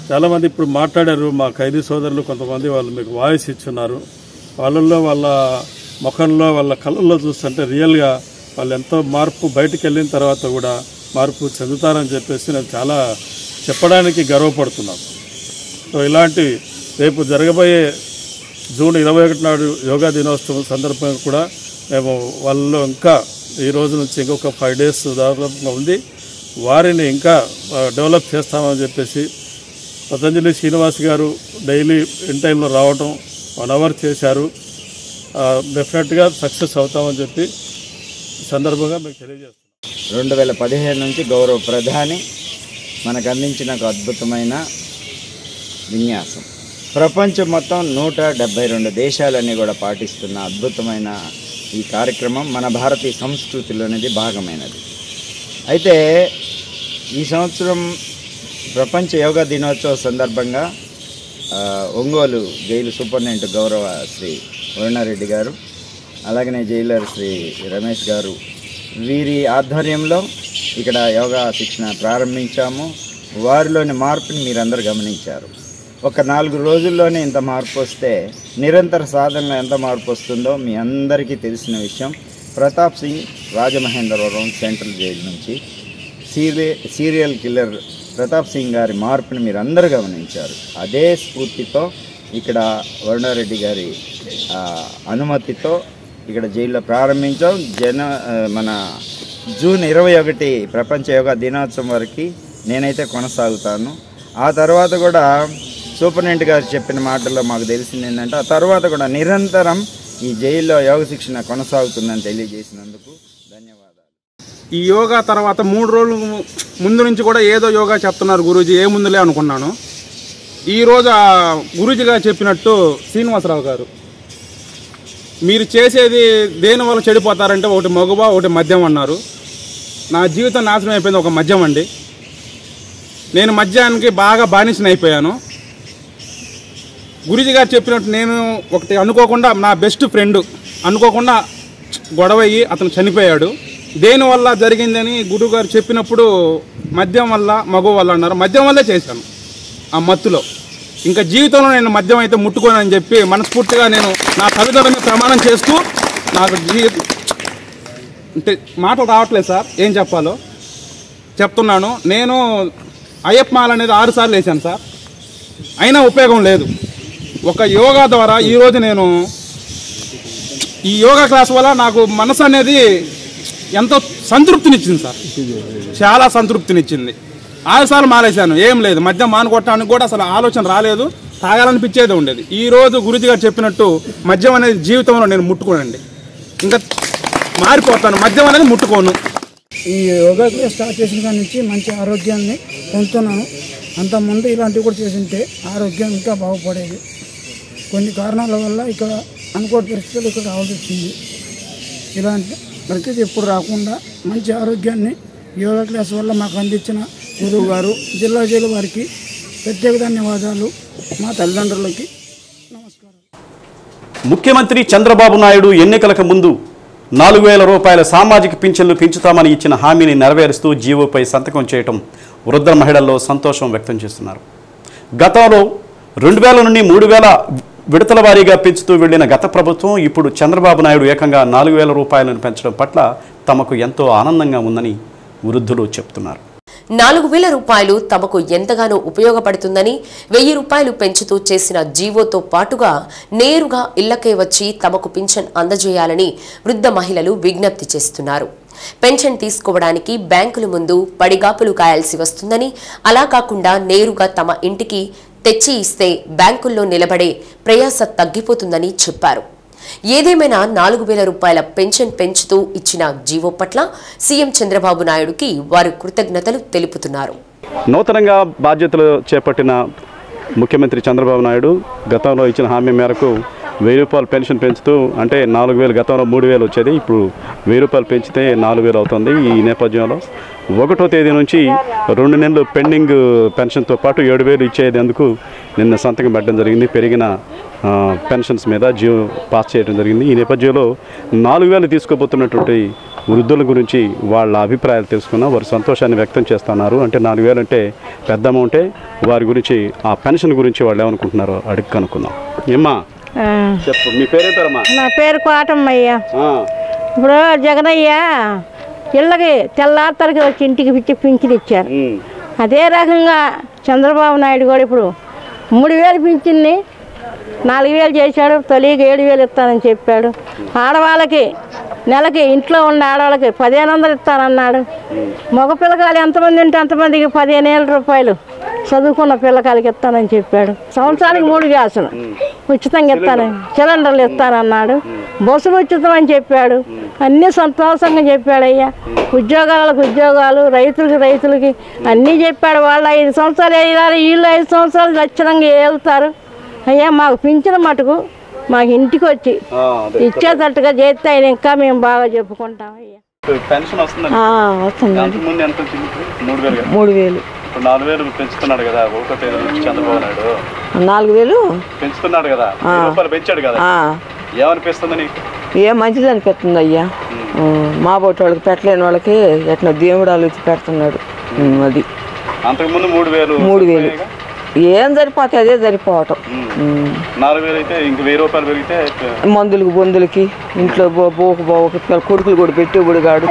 చాలామంది ఇప్పుడు మాట్లాడారు, మా ఖైదీ సోదరులు కొంతమంది వాళ్ళు మీకు వాయిస్ ఇచ్చున్నారు. వాళ్ళల్లో, వాళ్ళ ముఖంలో, వాళ్ళ కళ్ళల్లో చూస్తుంటే రియల్గా వాళ్ళు ఎంతో మార్పు, బయటికి వెళ్ళిన తర్వాత కూడా మార్పు చెందుతారని చెప్పేసి నేను చాలా చెప్పడానికి గర్వపడుతున్నాను. సో ఇలాంటి రేపు జరగబోయే జూన్ 21 నాడు యోగా దినోత్సవం సందర్భంగా కూడా మేము వాళ్ళలో ఇంకా ఈ రోజు నుంచి ఇంకొక 5 days దాదాపుగా ఉంది, వారిని ఇంకా డెవలప్ చేస్తామని చెప్పేసి పతంజలి శ్రీనివాస్ గారు డైలీ ఇన్ టైంలో రావటం 1 hour చేశారు. డెఫినెట్గా సక్సెస్ అవుతామని చెప్పి సందర్భంగా మీకు తెలియజేస్తున్నాం. 2015 నుంచి గౌరవ ప్రధాని మనకు అందించిన ఒక అద్భుతమైన విన్యాసం. ప్రపంచం మొత్తం 172 దేశాలన్నీ కూడా పాటిస్తున్న అద్భుతమైన ఈ కార్యక్రమం మన భారతీయ సంస్కృతిలోనిది భాగమైనది. అయితే ఈ సంవత్సరం ప్రపంచ యోగా దినోత్సవ సందర్భంగా ఒంగోలు జైలు సూపరింటెండెంట్ గౌరవ శ్రీ వరుణారెడ్డి గారు, అలాగనే జైలర్ శ్రీ రమేష్ గారు, వీరి ఆధ్వర్యంలో ఇక్కడ యోగా శిక్షణ ప్రారంభించాము. వారిలోని మార్పుని మీరందరూ గమనించారు. ఒక 4 రోజుల్లోనే ఇంత మార్పు వస్తే నిరంతర సాధనలో ఎంత మార్పు వస్తుందో మీ అందరికీ తెలిసిన విషయం. ప్రతాప్ సింగ్ రాజమహేంద్రవరం సెంట్రల్ జైలు నుంచి సీరియల్ కిల్లర్ ప్రతాప్ సింగ్ గారి మార్పుని మీరు అందరూ గమనించారు. అదే స్ఫూర్తితో ఇక్కడ వరుణారెడ్డి గారి అనుమతితో ఇక్కడ జైల్లో ప్రారంభించాం. మన జూన్ 21 ప్రపంచ యోగా దినోత్సవం వరకు నేనైతే కొనసాగుతాను. ఆ తర్వాత కూడా సూపరింటెండెంట్ గారు చెప్పిన మాటల్లో మాకు తెలిసింది ఏంటంటే, ఆ తర్వాత కూడా నిరంతరం ఈ జైల్లో యోగ శిక్షణ కొనసాగుతుందని తెలియజేసినందుకు ధన్యవాదాలు. ఈ యోగా తర్వాత 3 రోజుల ముందు నుంచి కూడా ఏదో యోగా చెప్తున్నారు గురూజీ, ఏ ముందులే అనుకున్నాను. ఈరోజు ఆ గురూజీ గారు చెప్పినట్టు శ్రీనివాసరావు గారు, మీరు చేసేది దేనివల్ల చెడిపోతారంటే ఒకటి మగువ, ఒకటి మద్యం అన్నారు. నా జీవితం నాశనం అయిపోయింది ఒక మద్యం అండి. నేను మద్యానికి బాగా బానిసని అయిపోయాను. గురూజీ గారు చెప్పినట్టు నేను ఒకటి అనుకోకుండా, నా బెస్ట్ ఫ్రెండ్ అనుకోకుండా గొడవ అయ్యి అతను చనిపోయాడు. దేనివల్ల జరిగిందని గురువు గారు చెప్పినప్పుడు మద్యం వల్ల, మగవ వల్ల అన్నారు. మద్యం వల్లే చేశాను ఆ మత్తులో. ఇంకా జీవితంలో నేను మద్యం అయితే ముట్టుకోనని చెప్పి మనస్ఫూర్తిగా నేను నా తల్లిదండ్రుల మీద ప్రమాణం చేస్తూ, నాకు అంటే మాటలు రావట్లేదు సార్, ఏం చెప్పాలో చెప్తున్నాను. నేను అయ్యప్ప మాల అనేది 6 సార్లు వేసాను సార్, అయినా ఉపయోగం లేదు. ఒక యోగా ద్వారా ఈరోజు నేను ఈ యోగా క్లాస్ వల్ల నాకు మనసు అనేది ఎంతో సంతృప్తినిచ్చింది సార్, చాలా సంతృప్తినిచ్చింది. 6 సార్లు మానేశాను, ఏం లేదు. మద్యం మానుకోవటానికి కూడా అసలు ఆలోచన రాలేదు, తాగాలనిపించేది ఉండేది. ఈరోజు గురూజీ గారు చెప్పినట్టు మద్యం అనేది జీవితంలో నేను ముట్టుకోనండి. ఇంకా మారిపోతాను, మద్యం అనేది ముట్టుకోను. ఈ యోగా క్లాస్ స్టార్ట్ చేసిన కాడి నుంచి మంచి ఆరోగ్యాన్ని పొందుతున్నాను. అంతకుముందు ఇలాంటివి కూడా చేసింటే ఆరోగ్యం ఇంకా బాగుపడేది. కొన్ని కారణాల వల్ల ఇక్కడ అనుకోని పరిస్థితులు ఇక్కడ రావాల్సి వచ్చింది. ఇలాంటి పరిస్థితి ఎప్పుడు రాకుండా మంచి ఆరోగ్యాన్ని యోగా క్లాస్ వల్ల మాకు అందించిన గురువు గారు, జిల్లా జైలు వారికి ప్రత్యేక ధన్యవాదాలు. మా తల్లిదండ్రులకి నమస్కారం. ముఖ్యమంత్రి చంద్రబాబు నాయుడు ఎన్నికలకు ముందు 4,000 రూపాయల సామాజిక పింఛన్లు పెంచుతామని ఇచ్చిన హామీని నెరవేరుస్తూ జీవోపై సంతకం చేయటం వృద్ధ మహిళల్లో సంతోషం వ్యక్తం చేస్తున్నారు. గతంలో 2,000 నుండి 3,000 విడతల వారీగా పెంచుతూ వెళ్లిన గత ప్రభుత్వం ఇప్పుడు చంద్రబాబు నాయుడు ఏకంగా 4,000 రూపాయలను పెంచడం పట్ల తమకు ఎంతో ఆనందంగా ఉందని వృద్ధులు చెప్తున్నారు. 4,000 రూపాయలు తమకు ఎంతగానో ఉపయోగపడుతుందని 1,000 రూపాయలు పెంచుతూ చేసిన జీవోతో పాటుగా నేరుగా ఇళ్లకే వచ్చి తమకు పింఛన్ అందజేయాలని వృద్ధ మహిళలు విజ్ఞప్తి చేస్తున్నారు. పెన్షన్ తీసుకోవడానికి బ్యాంకుల ముందు పడిగాపులు కాయాల్సి వస్తుందని, అలా కాకుండా నేరుగా తమ ఇంటికి తెచ్చి ఇస్తే బ్యాంకుల్లో నిలబడే ప్రయాస తగ్గిపోతుందని చెప్పారు. ఏదేమైనా 4,000 రూపాయల పెన్షన్ పెంచుతూ ఇచ్చిన జీవో పట్ల సీఎం చంద్రబాబు నాయుడుకి వారు కృతజ్ఞతలు తెలుపుతున్నారు. నూతనంగా బాధ్యతలు చేపట్టిన ముఖ్యమంత్రి చంద్రబాబు నాయుడు గతంలో ఇచ్చిన హామీ మేరకు 1,000 రూపాయలు పెన్షన్ పెంచుతూ, అంటే 4,000 గతంలో 3,000 వచ్చేది, ఇప్పుడు 1,000 రూపాయలు పెంచితే 4,000 అవుతుంది. ఈ నేపథ్యంలో 1వ తేదీ నుంచి 2 నెలలు పెండింగ్ పెన్షన్తో పాటు 7,000 ఇచ్చేందుకు నిన్న సంతకం పెట్టడం జరిగింది. పెరిగిన పెన్షన్స్ మీద జీవో పాస్ చేయడం జరిగింది. ఈ నేపథ్యంలో 4,000 తీసుకోబోతున్నటువంటి వృద్ధుల గురించి వాళ్ళ అభిప్రాయాలు తెలుసుకున్నా వారు సంతోషాన్ని వ్యక్తం చేస్తున్నారు. అంటే 4,000 అంటే పెద్ద అమౌంటే. వారి గురించి ఆ పెన్షన్ గురించి వాళ్ళు ఏమనుకుంటున్నారో అడిగి కనుక్కుందాం. ఏమ్మా చెప్పు, మీ పేరే పేరమ్మా? నా పేరు కోటమ్మయ్య. ఇప్పుడు జగనయ్య ఇళ్ళకి తెల్లారితలకి వచ్చి ఇంటికి పిచ్చి పింఛన్ ఇచ్చారు. అదే రకంగా చంద్రబాబు నాయుడు కూడా ఇప్పుడు 3,000 పింఛన్ని 4,000 చేశాడు. తొలికి 7,000 ఇస్తానని చెప్పాడు. ఆడవాళ్ళకి నెలకి ఇంట్లో ఉన్న ఆడవాళ్ళకి 1,500 ఇస్తానన్నాడు. మగ పిల్లకాయలు ఎంతమంది ఉంటే అంతమందికి 15,000 రూపాయలు చదువుకున్న పిల్లకాయలకి ఇస్తానని చెప్పాడు. సంవత్సరానికి 3 గ్యాసులు ఉచితంగా ఇస్తానని, సిలిండర్లు ఇస్తానన్నాడు. బస్సులు ఉచితం అని చెప్పాడు. అన్నీ సంతోషంగా చెప్పాడయ్యా. ఉద్యోగాలకు ఉద్యోగాలు, రైతులకి అన్నీ చెప్పాడు. వాళ్ళు 5 సంవత్సరాలు వేయాలి, వీళ్ళు 5 సంవత్సరాలు లక్షణంగా వెళ్తారు. అయ్యా మాకు పింఛన్ మటుకు మాకు ఇంటికి వచ్చి ఇచ్చేటట్టుగా చేస్తే ఆయన ఇంకా మేము బాగా చెప్పుకుంటాం. అయ్యా వస్తుందండి. 3,000 4,000 పెంచుతున్నాడు కదా 1వ తేదీ నుంచి చంద్రబాబు నాయుడు. 4,000 పెంచుతున్నాడు కదా, రూపాయలు పెంచాడు కదా, ఏమనిపిస్తుంది నీకు? ఏం మంచిది అనిపిస్తుంది అయ్యా. మా బొట్టు వాళ్ళకి పెట్టలేని వాళ్ళకి ఎట్లా దేవుడు ఆలోచి పెడుతున్నాడు. అది అంతకుముందు 3,000 ఏం సరిపోతాయి, అదే సరిపోవటం. 4,000 అయితే ఇంక 1,000 రూపాయలు పెరిగితే మందులకి బొందులకి ఇంట్లో కొడుకులు కూడా పెట్టేవాడు కాడు,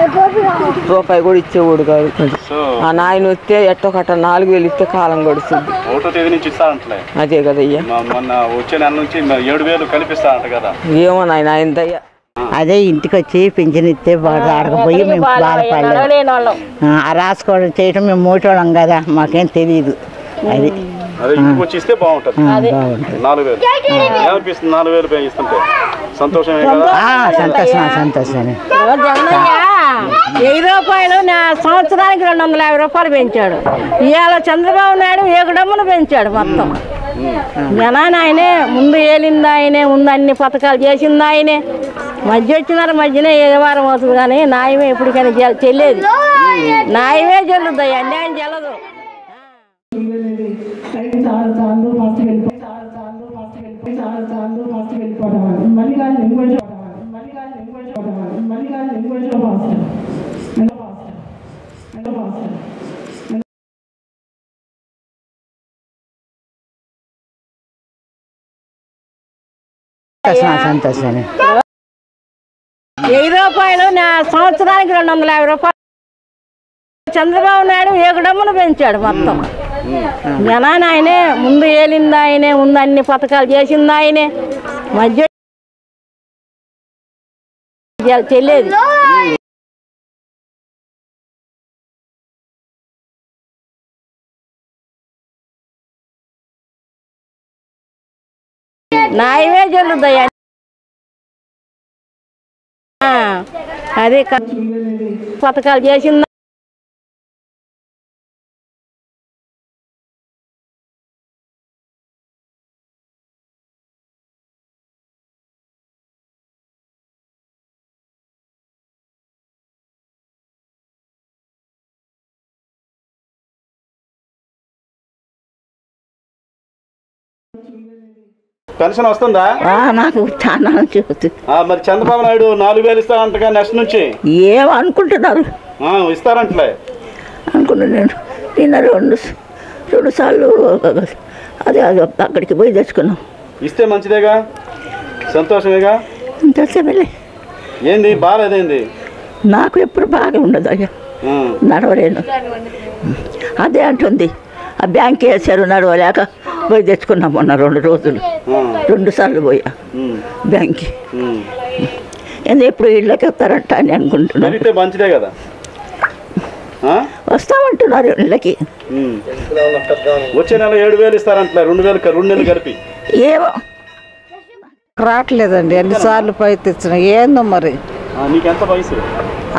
రూపాయి కూడా ఇచ్చేవాడు కాదు. ఆ నాయన వస్తే ఎట్టో కట్ట 4,000 ఇస్తే కాలం గడుస్తుంది. 1వ తేదీ నుంచి ఇస్తా అంటలే. అదే కదయ్యా. మొన్న వచ్చే నెల నుంచి 7,000 కల్పిస్తా అంట కదా. ఏమో నాయన ఆయన దయ్యా. అదే ఇంటికి వచ్చి పింఛన్ ఇస్తే ఆడకపోయి మేము బాధపడలేదు. రాసుకోవడం చేయటం మేము మోటోళ్ళం కదా, మాకేం తెలియదు. అది ఇంటికి వచ్చి ఇస్తే బాగుంటుంది. 4,000 ఏమనిపిస్తుంది? 4,000 ఇస్తుంటే సంతోషమే కదా? సంతోషమే. 1,000 రూపాయలు సంవత్సరానికి 250 రూపాయలు పెంచాడు. ఇవాళ చంద్రబాబు నాయుడు ఏకడమ్మను పెంచాడు మొత్తం. జనాన్ని ఆయనే ముందు ఏలింది ఆయనే, ముందు అన్ని పథకాలు చేసింది ఆయనే. మధ్య వచ్చినారు, మధ్యనే ఏ వారం అవుతుంది కానీ న్యాయమే ఎప్పటికైనా చెల్లేది. న్యాయమే చెల్లుద్ది, అన్యాయం చెల్లదు. సంతోషమే. 1,000 రూపాయలు సంవత్సరానికి 250 రూపాయలు చంద్రబాబు నాయుడు ఏకడమ్మను పెంచాడు మొత్తం. జనాన్ని ఆయనే ముందు ఏలింది ఆయనే, ముందు అన్ని పథకాలు చేసింది ఆయనే. మధ్య చెల్లేది. న్యాయమే చెల్లుద్దయ్యా. అదే పథకాలు చేసింది. పెన్షన్ వస్తుందా? నాకు చాలా చూస్తుంది. మరి చంద్రబాబు నాయుడు 4000 ఇస్తారంటగా నెక్స్ట్ నుంచి ఏమనుకుంటున్నారు? ఇస్తారంటలే అనుకున్నాను. నిన్న రెండు సార్లు అదే అక్కడికి పోయి తెచ్చుకున్నాం. ఇస్తే మంచిదేగా, సంతోషమేగా. సంతోషమేలే. ఏంది బాగాలేదేంది? నాకు ఎప్పుడు బాగా ఉండదు అయ్యా, నడవలేను. అదే అంటుంది, ఆ బ్యాంక్ వేసారు నడవలేక పోయి తెచ్చుకున్నాం మొన్న 2 రోజులు. 2 సార్లు పోయా బ్యాంక్కి. ఎప్పుడు ఇళ్ళకి వస్తారంట అని అనుకుంటున్నాను. మంచిదే కదా, వస్తామంటున్నారు ఇళ్ళకి. వచ్చే నెల 7000 ఇస్తారంట, 2 నెలలు కలిపి. ఏమో రావట్లేదండి, ఎన్నిసార్లు పై తెచ్చిన ఏందో మరి. నీకెంత వయసు?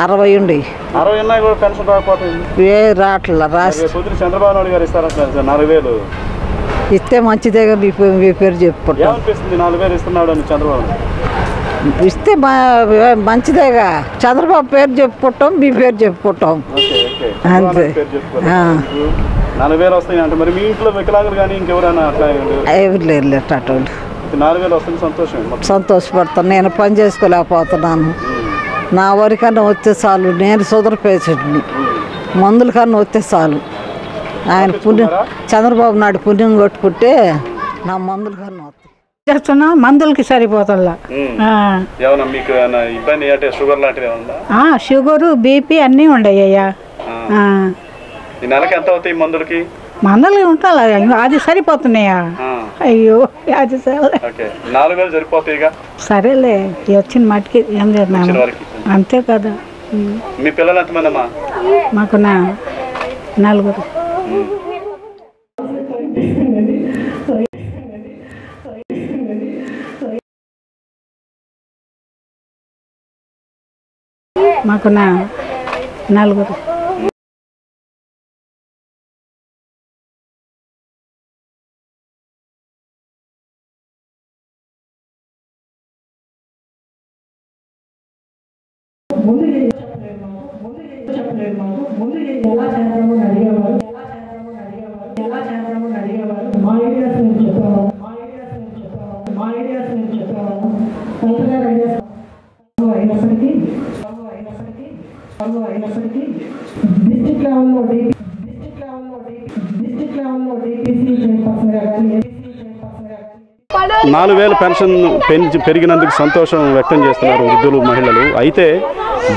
60 ఉండి. 60 ఉన్నా కూడా పెన్షన్ రాకపోతుంది. రావట్లే. పొద్దున చంద్రబాబు నాయుడు గారు ఇస్తారంట 4000. ఇస్తే మంచిదేగా. మీ పేరు చెప్పుకుంటా. ఏమనిపిస్తుంది 4000 ఇస్తున్నాడు అని చంద్రబాబు? ఇస్తే మంచిదేగా. చంద్రబాబు పేరు చెప్పుకుంటాం, మీ పేరు చెప్పుకుంటాం అంతే. 4000 వస్తాయి అంటే మరి మీ ఇంట్లో వికలాంగులు కానీ ఇంకెవరైనా అట్లా ఎవరు లేరు అటువంటి. 4000 వస్తుంది, సంతోషం. సంతోషపడతాను. నేను పని చేసుకోలేకపోతున్నాను. నా వరకన్నా వస్తే చాలు. నేను సుదర పేషెంట్ని. మందుల కన్నా వస్తే చాలు. ఆయన పుణ్యం, చంద్రబాబు నాయుడు పుణ్యం కొట్టుకుంటే నా మందుల కన్నా వస్తాయి. చేస్తున్నా మందులకి సరిపోతుందా. షుగరు బీపీ అన్నీ ఉండయ్యా. నెలకి ఎంత అవుతాయి మందులకి? మందులు ఉంటా, అది సరిపోతున్నాయా? అయ్యో అది 4000 సరిపోతాయి. సరేలే, వచ్చిన మటుకి ఏం లేదు, అంతే కదా. మీ పిల్లలు ఎంతమందమ్మా? మాకు 4. మాకు 4. డిస్ట్రిక్ట్ లెవెల్లో డిపిసి 4000 పెన్షన్ పెరిగినందుకు సంతోషం వ్యక్తం చేస్తున్నారు వృద్ధులు, మహిళలు. అయితే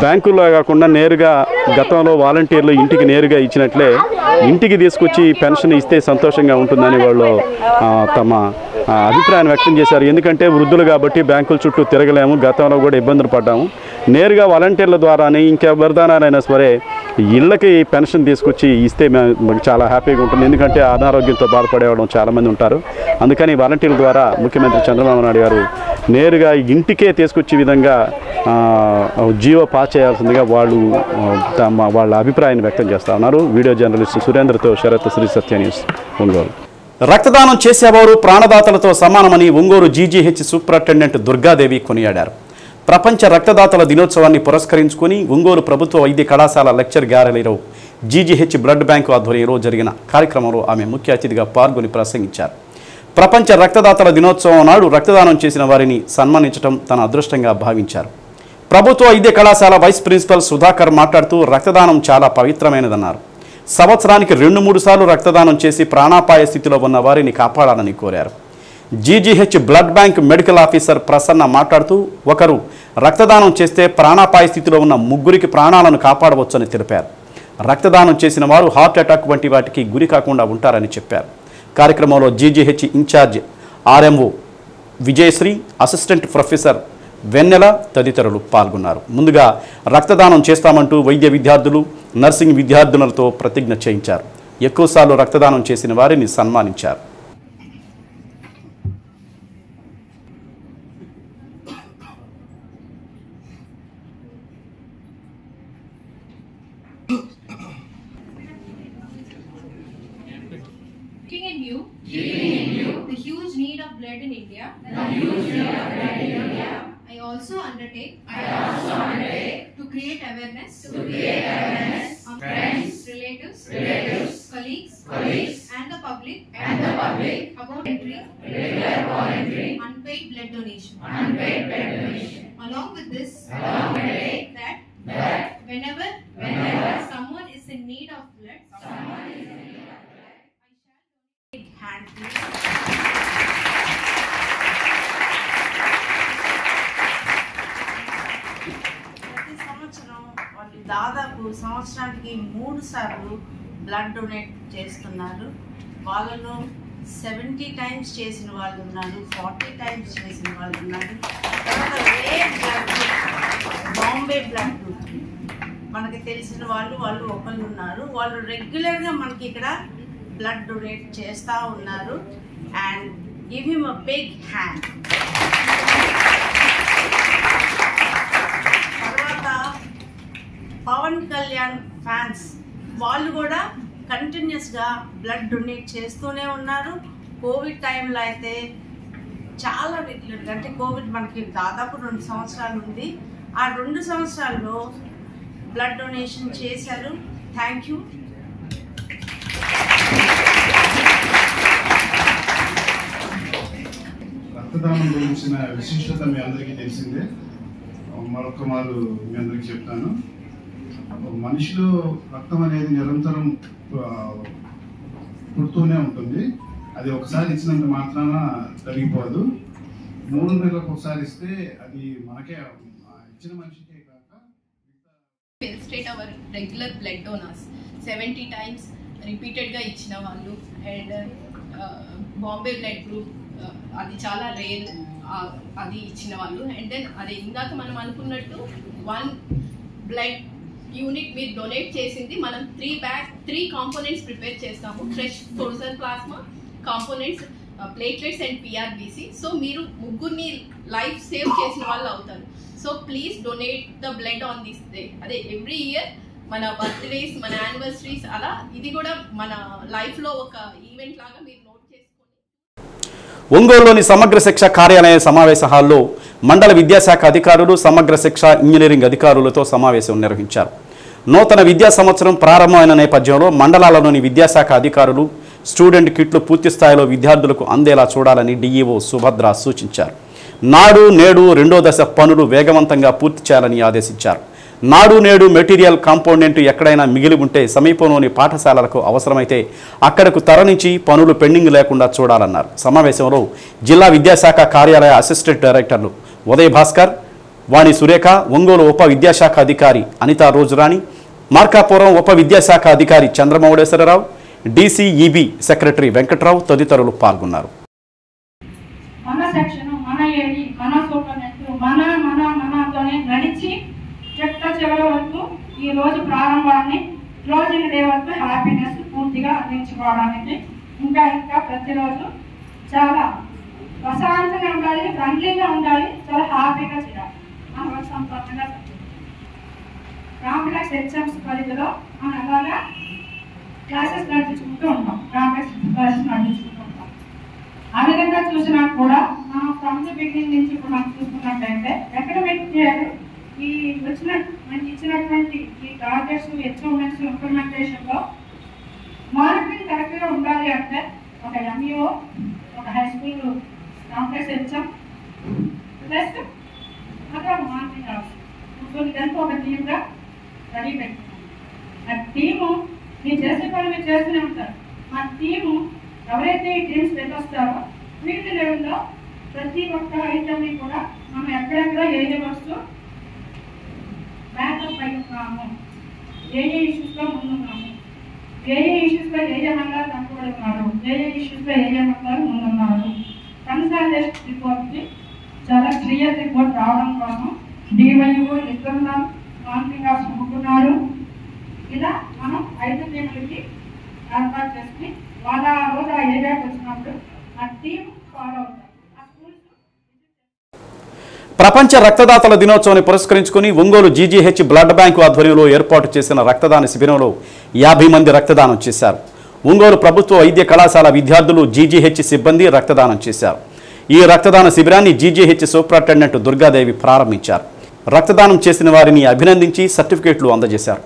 బ్యాంకుల్లో కాకుండా నేరుగా గతంలో వాలంటీర్లు ఇంటికి నేరుగా ఇచ్చినట్లే ఇంటికి తీసుకొచ్చి పెన్షన్ ఇస్తే సంతోషంగా ఉంటుందని వాళ్ళు తమ అభిప్రాయాన్ని వ్యక్తం చేశారు. ఎందుకంటే వృద్ధులు కాబట్టి బ్యాంకుల చుట్టూ తిరగలేము, గతంలో కూడా ఇబ్బందులు పడ్డాము. నేరుగా వాలంటీర్ల ద్వారానే ఇంకెవరిదానైనా సరే ఇళ్ళకి పెన్షన్ తీసుకొచ్చి ఇస్తే మాకు చాలా హ్యాపీగా ఉంటుంది. ఎందుకంటే అనారోగ్యంతో బాధపడేవాళ్ళం చాలామంది ఉంటారు. అందుకని వాలంటీర్ల ద్వారా ముఖ్యమంత్రి చంద్రబాబు నాయుడు గారు నేరుగా ఇంటికే తీసుకొచ్చే విధంగా జీవో పాస్ చేయాల్సిందిగా వాళ్ళ అభిప్రాయాన్ని వ్యక్తం చేస్తూ ఉన్నారు. వీడియో జర్నలిస్ట్ సురేంద్రతో శరత్, శ్రీ సత్య న్యూస్, ఒంగోలు. రక్తదానం చేసేవారు ప్రాణదాతలతో సమానమని ఒంగోలు జీజీహెచ్ సూపరింటెండెంట్ దుర్గాదేవి కొనియాడారు. ప్రపంచ రక్తదాతల దినోత్సవాన్ని పురస్కరించుకుని ఒంగోలు ప్రభుత్వ వైద్య కళాశాల లెక్చర్ గ్యాలరీలో జీజీహెచ్ బ్లడ్ బ్యాంకు ఆధ్వర్యంలో జరిగిన కార్యక్రమంలో ఆమె ముఖ్య అతిథిగా పాల్గొని ప్రసంగించారు. ప్రపంచ రక్తదాతల దినోత్సవం నాడు రక్తదానం చేసిన వారిని సన్మానించడం తన అదృష్టంగా భావించారు. ప్రభుత్వ వైద్య కళాశాల వైస్ ప్రిన్సిపల్ సుధాకర్ మాట్లాడుతూ రక్తదానం చాలా పవిత్రమైనదన్నారు. సంవత్సరానికి 2-3 సార్లు రక్తదానం చేసి ప్రాణాపాయ స్థితిలో ఉన్న వారిని కాపాడాలని కోరారు. GGH blood bank medical officer Prasanna మాట్లాడుతూ ఒకరు రక్తదానం చేస్తే ప్రాణాపాయ స్థితిలో ఉన్న 3 ప్రాణాలను కాపాడవచ్చని తెలిపారు. రక్తదానం చేసిన వారు హార్ట్ అటాక్ వంటి వాటికి గురి కాకుండా ఉంటారని చెప్పారు. కార్యక్రమంలో GGH incharge RMO Vijayasri, assistant professor Vennela తదితరులు పాల్గొన్నారు. ముందుగా రక్తదానం చేస్తామంటూ వైద్య విద్యార్థులు, నర్సింగ్ విద్యార్థులతో ప్రతిజ్ఞ చేయించారు. ఎక్కువసార్లు రక్తదానం చేసిన వారిని సన్మానించారు. huge need of blood in India. I also undertake to create awareness of friends, relatives, colleagues, and the public about regular voluntary unpaid blood donation. Along with this, that whenever someone is in need of blood, I shall take hand, please. ప్రతి సంవత్సరం వాళ్ళు దాదాపు సంవత్సరానికి 3 సార్లు blood donate చేస్తున్నారు. వాళ్ళలో 70 times చేసిన వాళ్ళు ఉన్నారు, 40 టైమ్స్ చేసిన వాళ్ళు ఉన్నారు. తర్వాత బాంబే బ్లడ్ గ్రూప్ మనకి తెలిసిన వాళ్ళు ఒకళ్ళు ఉన్నారు. వాళ్ళు రెగ్యులర్గా మనకి ఇక్కడ బ్లడ్ డొనేట్ చేస్తూ ఉన్నారు. And give him a big hand. తర్వాత పవన్ కళ్యాణ్ ఫ్యాన్స్ వాళ్ళు కూడా కంటిన్యూస్గా బ్లడ్ డొనేట్ చేస్తూనే ఉన్నారు. కోవిడ్ టైంలో అయితే చాలా రెగ్యులర్గా, అంటే కోవిడ్ మనకి దాదాపు 2 సంవత్సరాలు ఉంది. ఆ 2 సంవత్సరాల్లో బ్లడ్ డొనేషన్ చేశారు. Thank you. రక్తదానం గురించిన విశిష్టత మీ అందరికీ తెలిసిందే. మరొక మారు మీ అందరికీ చెప్తాను. మనిషిలో రక్తం అనేది నిరంతరం పుడుతూనే ఉంటుంది. అది ఒకసారి ఇచ్చినంత మాత్రాన తరిగిపోదు. 3 నెలలకు ఒకసారి ఇస్తే అది మనకే ఇచ్చిన మనిషికే కాక State our regular blood donors 70 times రిపీటెడ్గా ఇచ్చిన వాళ్ళు. అండ్ బాంబే బ్లడ్ గ్రూప్ అది చాలా రేర్, అది ఇచ్చిన వాళ్ళు. అండ్ దెన్ అదే ఇందాక మనం అనుకున్నట్టు 1 బ్లడ్ యూనిట్ మీరు డొనేట్ చేసింది మనం 3 కాంపోనెంట్స్ ప్రిపేర్ చేస్తాము. Fresh frozen plasma components, platelets and PRBC. So మీరు 3 లైఫ్ సేవ్ చేసిన వాళ్ళు అవుతారు. So please donate the blood on this day. అదే ఎవ్రీ ఇయర్ మన బర్త్డేస్, మన యానివర్సరీస్, అలా ఇది కూడా మన లైఫ్లో ఒక ఈవెంట్ లాగా మీరు నోట్ చేసుకోండి. ఒంగోలులోని సమగ్ర శిక్ష కార్యాలయ సమావేశ హాల్లో మండల విద్యాశాఖ అధికారులు, సమగ్ర శిక్ష ఇంజనీరింగ్ అధికారులతో సమావేశం నిర్వహించారు. నూతన విద్యా సంవత్సరం ప్రారంభమైన నేపథ్యంలో మండలాలలోని విద్యాశాఖ అధికారులు స్టూడెంట్ కిట్లు పూర్తి స్థాయిలో విద్యార్థులకు అందేలా చూడాలని డీఈఓ సుభద్ర సూచించారు. నాడు నేడు 2వ దశ పనులు వేగవంతంగా పూర్తి చేయాలని ఆదేశించారు. నాడు నేడు మెటీరియల్ కాంపోనెంట్ ఎక్కడైనా మిగిలి ఉంటే సమీపంలోని పాఠశాలలకు అవసరమైతే అక్కడకు తరలించి పనులు పెండింగ్ లేకుండా చూడాలన్నారు. సమావేశంలో జిల్లా విద్యాశాఖ కార్యాలయ అసిస్టెంట్ డైరెక్టర్లు ఉదయ్ భాస్కర్, వాణి సురేఖ, ఒంగోలు ఉప విద్యాశాఖ అధికారి అనితా రోజురాణి, మార్కాపురం ఉప విద్యాశాఖ అధికారి చంద్రమౌళేశ్వరరావు, డీసీఈబీ సెక్రటరీ వెంకట్రావు తదితరులు పాల్గొన్నారు. మన సెక్షన్, మన ఏడి, మన సూపర్నెంట్, మనతోనే నడిచి చెట్ట చివరి వరకు ఈ రోజు ప్రారంభాన్ని క్లోజింగ్ డే వరకు హ్యాపీనెస్ పూర్తిగా అందించుకోవడానికి ఇంకా ప్రతిరోజు చాలా ప్రశాంతంగా ఉండాలి, ఫ్రెండ్లీగా ఉండాలి, చాలా హ్యాపీగా చేయాలి. మనం సంపూర్ణంగా కాంప్లెక్స్ ఎగ్జామ్స్ పరిధిలో మనం అలాగా క్లాసెస్ నడిపించుకుంటూ ఉంటాం. కాంప్లెక్స్ క్లాసెస్ నడిపించుకుంటూ ఉంటాం. ఆ విధంగా చూసినా కూడా మనం ఫ్రమ్ ది బిగినింగ్ నుంచి ఇప్పుడు మనం చూసుకున్నట్టయితే అకాడమిక్ ఇయర్ ఈ మనకి ఇచ్చినటువంటి ఈ టార్గెట్స్, అచీవ్మెంట్స్ ఇంప్లిమెంటేషన్ లో మానిటరింగ్ కరెక్ట్ గా ఉండాలి అంటే ఒక ఎంఈఓ, ఒక high school complex exam plus అక్కడ మానిటరింగ్ అవసరం. ఇదంతా ఒక టీమ్ గా రెడీ పెట్టుకున్నాం. ఆ టీము మీరు చేసే పని మీరు చేస్తూనే ఉంటారు. మా టీము ఎవరైతే ఈ టీమ్స్ పెట్టొస్తారో ఫీల్డ్ లెవెల్లో ప్రతి ఒక్క ఐటమ్ని కూడా మనం ఎక్కడెక్కడ ఏ వస్తూ బ్యాకప్ అయి ఉన్నాము, ఏ ఇష్యూస్లో ముందున్నాము, ఏ ఇష్యూస్లో ఏ మండలాలు కనుకబడి ఉన్నారు, ఏ ఇష్యూస్లో ఏ మండలాలు ముందున్నారు. కన్సల్టేషన్ రిపోర్ట్కి చాలా క్లియర్ రిపోర్ట్ రావడం కోసం డివైఓ ఇస్తున్నారు, మానిటరింగ్ ఆఫీసర్ ముగ్గున్నారు. ఇలా మనం 5 టీంలకి ఏర్పాటు చేసుకుని వాళ్ళ రోజు ఆ ఏరియాకి వచ్చినప్పుడు ఆ టీం ఫాలో అవుతారు. ప్రపంచ రక్తదాతల దినోత్సవాన్ని పురస్కరించుకుని ఒంగోలు జీజీహెచ్ బ్లడ్ బ్యాంకు ఆధ్వర్యంలో ఏర్పాటు చేసిన రక్తదాన శిబిరంలో 50 మంది రక్తదానం చేశారు. ఒంగోలు ప్రభుత్వ వైద్య కళాశాల విద్యార్థులు జీజీహెచ్ సిబ్బంది రక్తదానం చేశారు. ఈ రక్తదాన శిబిరాన్ని జీజీహెచ్ సూపరింటెండెంట్ దుర్గాదేవి ప్రారంభించారు. రక్తదానం చేసిన వారిని అభినందించి సర్టిఫికేట్లు అందజేశారు.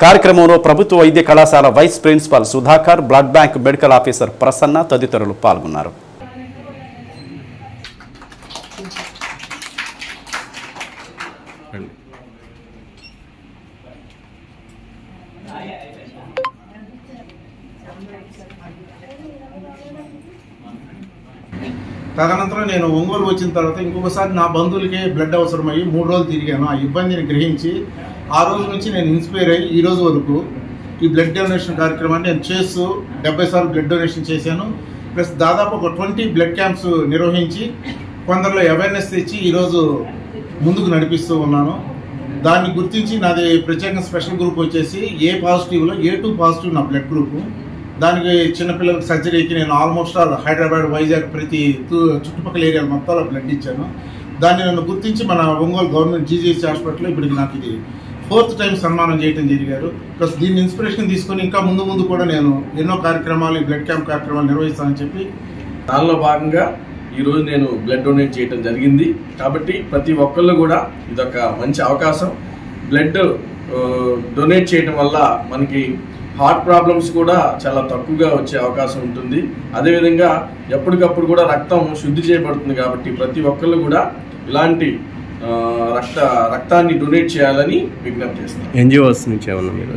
కార్యక్రమంలో ప్రభుత్వ వైద్య కళాశాల vice principal Sudhakar, blood bank medical officer Prasanna తదితరులు పాల్గొన్నారు. తదనంతరం నేను ఒంగోలు వచ్చిన తర్వాత ఇంకొకసారి నా బంధువులకి బ్లడ్ అవసరమయ్యి 3 రోజులు తిరిగాను. ఆ ఇబ్బందిని గ్రహించి ఆ రోజు నుంచి నేను ఇన్స్పైర్ అయ్యి ఈ రోజు వరకు ఈ బ్లడ్ డొనేషన్ కార్యక్రమాన్ని నేను చేస్తూ 70 సార్లు బ్లడ్ డొనేషన్ చేశాను. ప్లస్ దాదాపు ఒక 20 బ్లడ్ క్యాంప్స్ నిర్వహించి కొందరిలో అవేర్నెస్ తెచ్చి ఈరోజు ముందుకు నడిపిస్తూ ఉన్నాను. దాన్ని గుర్తించి నాది ప్రత్యేకంగా స్పెషల్ గ్రూప్ వచ్చేసి A పాజిటివ్లో A2 పాజిటివ్ నా బ్లడ్ గ్రూపు. దానికి చిన్నపిల్లలకి సర్జరీకి నేను ఆల్మోస్ట్ ఆల్ హైదరాబాద్, వైజాగ్ ప్రతి చుట్టుపక్కల ఏరియాలు మొత్తాలో బ్లడ్ ఇచ్చాను. దాన్ని నన్ను గుర్తించి మన ఒంగోలు గవర్నమెంట్ జీజీహెచ్ హాస్పిటల్లో ఇప్పటికి నాకు ఇది 4th టైం సన్మానం చేయడం జరిగారు. ప్లస్ దీన్ని ఇన్స్పిరేషన్ తీసుకొని ఇంకా ముందు కూడా నేను ఎన్నో కార్యక్రమాలు, బ్లడ్ క్యాంప్ కార్యక్రమాలు నిర్వహిస్తానని చెప్పి దానిలో భాగంగా ఈరోజు నేను బ్లడ్ డొనేట్ చేయడం జరిగింది. కాబట్టి ప్రతి ఒక్కళ్ళు కూడా ఇదొక మంచి అవకాశం. బ్లడ్ డొనేట్ చేయడం వల్ల మనకి హార్ట్ ప్రాబ్లమ్స్ కూడా చాలా తక్కువగా వచ్చే అవకాశం ఉంటుంది. అదేవిధంగా ఎప్పటికప్పుడు కూడా రక్తం శుద్ధి చేయబడుతుంది. కాబట్టి ప్రతి ఒక్కళ్ళు కూడా ఇలాంటి రక్తాన్ని డొనేట్ చేయాలని విజ్ఞప్తి చేస్తున్నాను. ఎన్జిఓస్ నుంచి ఏమన్నా మీరు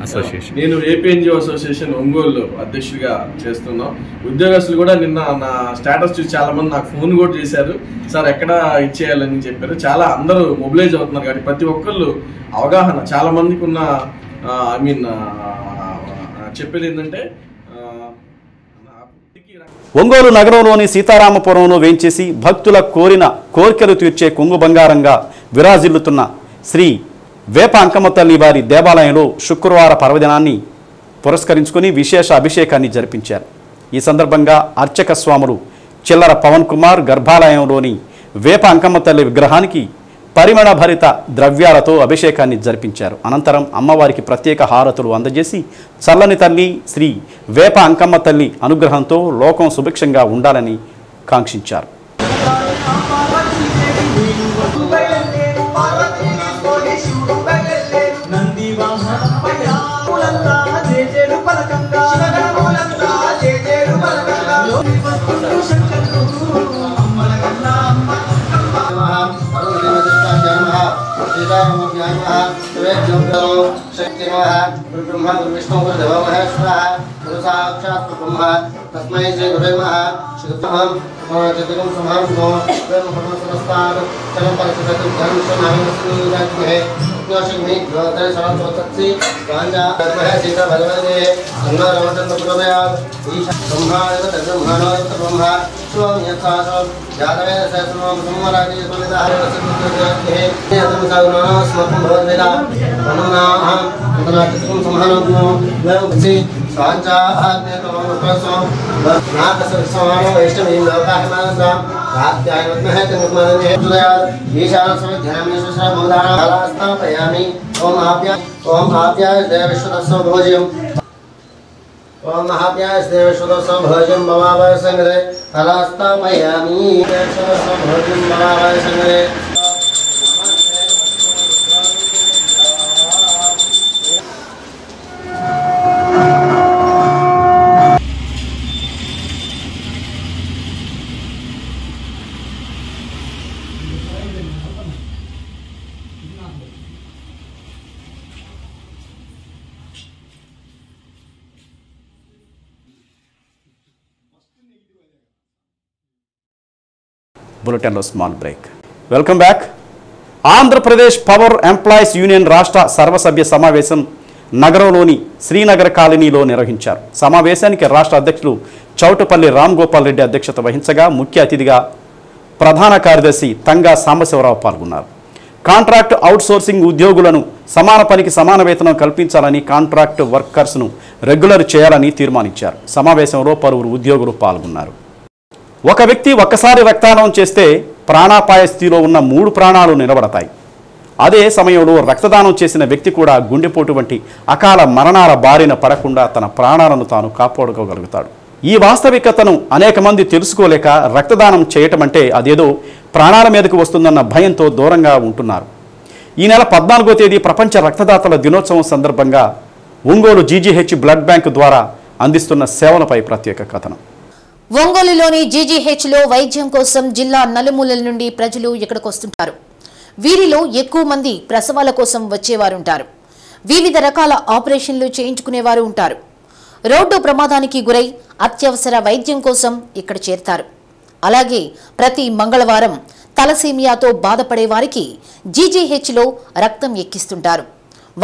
అసోసియేషన్? నేను ఏపీ ఎన్జిఓ అసోసియేషన్ ఒంగోలు అధ్యక్షుడిగా చేస్తున్నాం. ఉద్యోగస్తులు కూడా నిన్న నా స్టేటస్ చూసి చాలా మంది నాకు ఫోన్ కూడా చేశారు, సార్ ఎక్కడ ఇచ్చేయాలని చెప్పారు. చాలా అందరూ మొబిలైజ్ అవుతున్నారు. కాబట్టి ప్రతి ఒక్కళ్ళు అవగాహన, చాలా మందికి ఉన్న చెప్పేది ఏంటంటే ఒంగోలు నగరంలోని సీతారామపురంలో వేంచేసి భక్తుల కోరికలు తీర్చే కొంగు బంగారంగా విరాజిల్లుతున్న శ్రీ వేప అంకమ్మ తల్లి వారి దేవాలయంలో శుక్రవార పర్వదినాన్ని పురస్కరించుకుని విశేష అభిషేకాన్ని జరిపించారు. ఈ సందర్భంగా అర్చక స్వాములు చిల్లర పవన్ కుమార్ గర్భాలయంలోని వేప అంకమ్మ తల్లి విగ్రహానికి పరిమళ భరిత ద్రవ్యాలతో అభిషేకాన్ని జరిపించారు. అనంతరం అమ్మవారికి ప్రత్యేక హారతులు అందజేసి చల్లని తల్లి శ్రీ వేప అంకమ్మ తల్లి అనుగ్రహంతో లోకం సుభిక్షంగా ఉండాలని కాంక్షించారు. ब्रह्मा विष्णु गुरुदेव महेश्वरः गुरु साक्षात् ब्रह्म तस्मै श्री गुरुवे नमः शुद्धं चित्तं समां नो ब्रह्म परमस्तात् चलं परसुतं धर्म सुनामस्मिराज्ञे ज्ञाशमि ज्ञाते सरस्वती गांजा महे सीता भगवते अन्नरवतन प्रभयात् ईश ब्रह्मादेव तद्ब्रह्मणो ब्रह्मा स्वं यथासो यादवे सहस्रनाम ब्रह्मराजे सुनिदाः वसुदेवते यदं सागुणो स्मतं भवद्वेदा अनुनाहं तनाचितं समानोग्नो वयंसि स्वाञ्चाहाग्नेतमोपसो नाकसमानो वैष्णवीं लोकाहिमानसां रात्यायवत्महे तन्मने सुदयात् ईशानसमध्यनामेश्वरः मोदानालास्तापयामि ओम आप्याय देवश्वतस्व भोज्यम् ओम महाप्याय देवश्वतस्व भोज्यम् भवावय संगरे हलास्तापयामि देवश्वतस्व भोज्यम् भवावय संगरे బులెటిన్లో small break. Welcome back. Andhra Pradesh power employees union రాష్ట్ర సర్వసభ్య సమావేశం నగరంలోని శ్రీనగర్ కాలనీలో నిర్వహించారు. సమావేశానికి రాష్ట్ర అధ్యక్షులు చౌటపల్లి రామ్ గోపాల్ రెడ్డి అధ్యక్షత వహించగా ముఖ్య అతిథిగా ప్రధాన కార్యదర్శి తంగా సాంబశివరావు పాల్గొన్నారు. కాంట్రాక్ట్ అవుట్సోర్సింగ్ ఉద్యోగులను సమాన పనికి సమాన వేతనం కల్పించాలని, కాంట్రాక్ట్ వర్కర్స్ను రెగ్యులర్ చేయాలని తీర్మానించారు. సమావేశంలో పలువురు ఉద్యోగులు పాల్గొన్నారు. ఒక వ్యక్తి ఒక్కసారి రక్తదానం చేస్తే ప్రాణాపాయ స్థితిలో ఉన్న 3 ప్రాణాలు నిలబడతాయి. అదే సమయంలో రక్తదానం చేసిన వ్యక్తి కూడా గుండెపోటు వంటి అకాల మరణాల బారిన పడకుండా తన ప్రాణాలను తాను కాపాడుకోగలుగుతాడు. ఈ వాస్తవికతను అనేక మంది తెలుసుకోలేక రక్తదానం చేయటం అంటే అదేదో ప్రాణాల మీదకు వస్తుందన్న భయంతో దూరంగా ఉంటున్నారు. ఈ నెల 14వ తేదీ ప్రపంచ రక్తదాతల దినోత్సవం సందర్భంగా ఒంగోలు జీజీహెచ్ బ్లడ్ బ్యాంక్ ద్వారా అందిస్తున్న సేవలపై ప్రత్యేక కథనం. ఒంగోలులోని జీజీహెచ్లో వైద్యం కోసం జిల్లా నలుమూలల నుండి ప్రజలు ఇక్కడికి వస్తుంటారు. వీరిలో ఎక్కువ మంది ప్రసవాల కోసం వచ్చేవారుంటారు. వివిధ రకాల ఆపరేషన్లు చేయించుకునేవారు ఉంటారు. రోడ్డు ప్రమాదానికి గురై అత్యవసర వైద్యం కోసం ఇక్కడ చేరతారు. అలాగే ప్రతి మంగళవారం తలసేమియాతో బాధపడే వారికి జీజీహెచ్లో రక్తం ఎక్కిస్తుంటారు.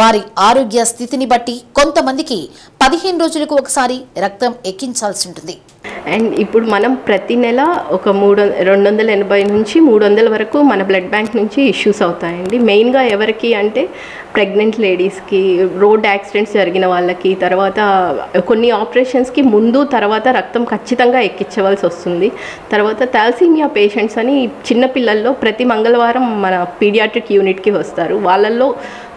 వారి ఆరోగ్య స్థితిని బట్టి కొంతమందికి 15 రోజులకు ఒకసారి రక్తం ఎక్కించాల్సి ఉంటుంది. అండ్ ఇప్పుడు మనం ప్రతి నెల ఒక 280 నుంచి 300 వరకు మన బ్లడ్ బ్యాంక్ నుంచి ఇష్యూస్ అవుతాయండి. మెయిన్గా ఎవరికి అంటే ప్రెగ్నెంట్ లేడీస్కి, రోడ్ యాక్సిడెంట్స్ జరిగిన వాళ్ళకి, తర్వాత కొన్ని ఆపరేషన్స్కి ముందు తర్వాత రక్తం ఖచ్చితంగా ఎక్కించవలసి వస్తుంది. తర్వాత థాలసీమియా పేషెంట్స్ అని చిన్నపిల్లల్లో ప్రతి మంగళవారం మన పీడియాట్రిక్ యూనిట్కి వస్తారు. వాళ్ళల్లో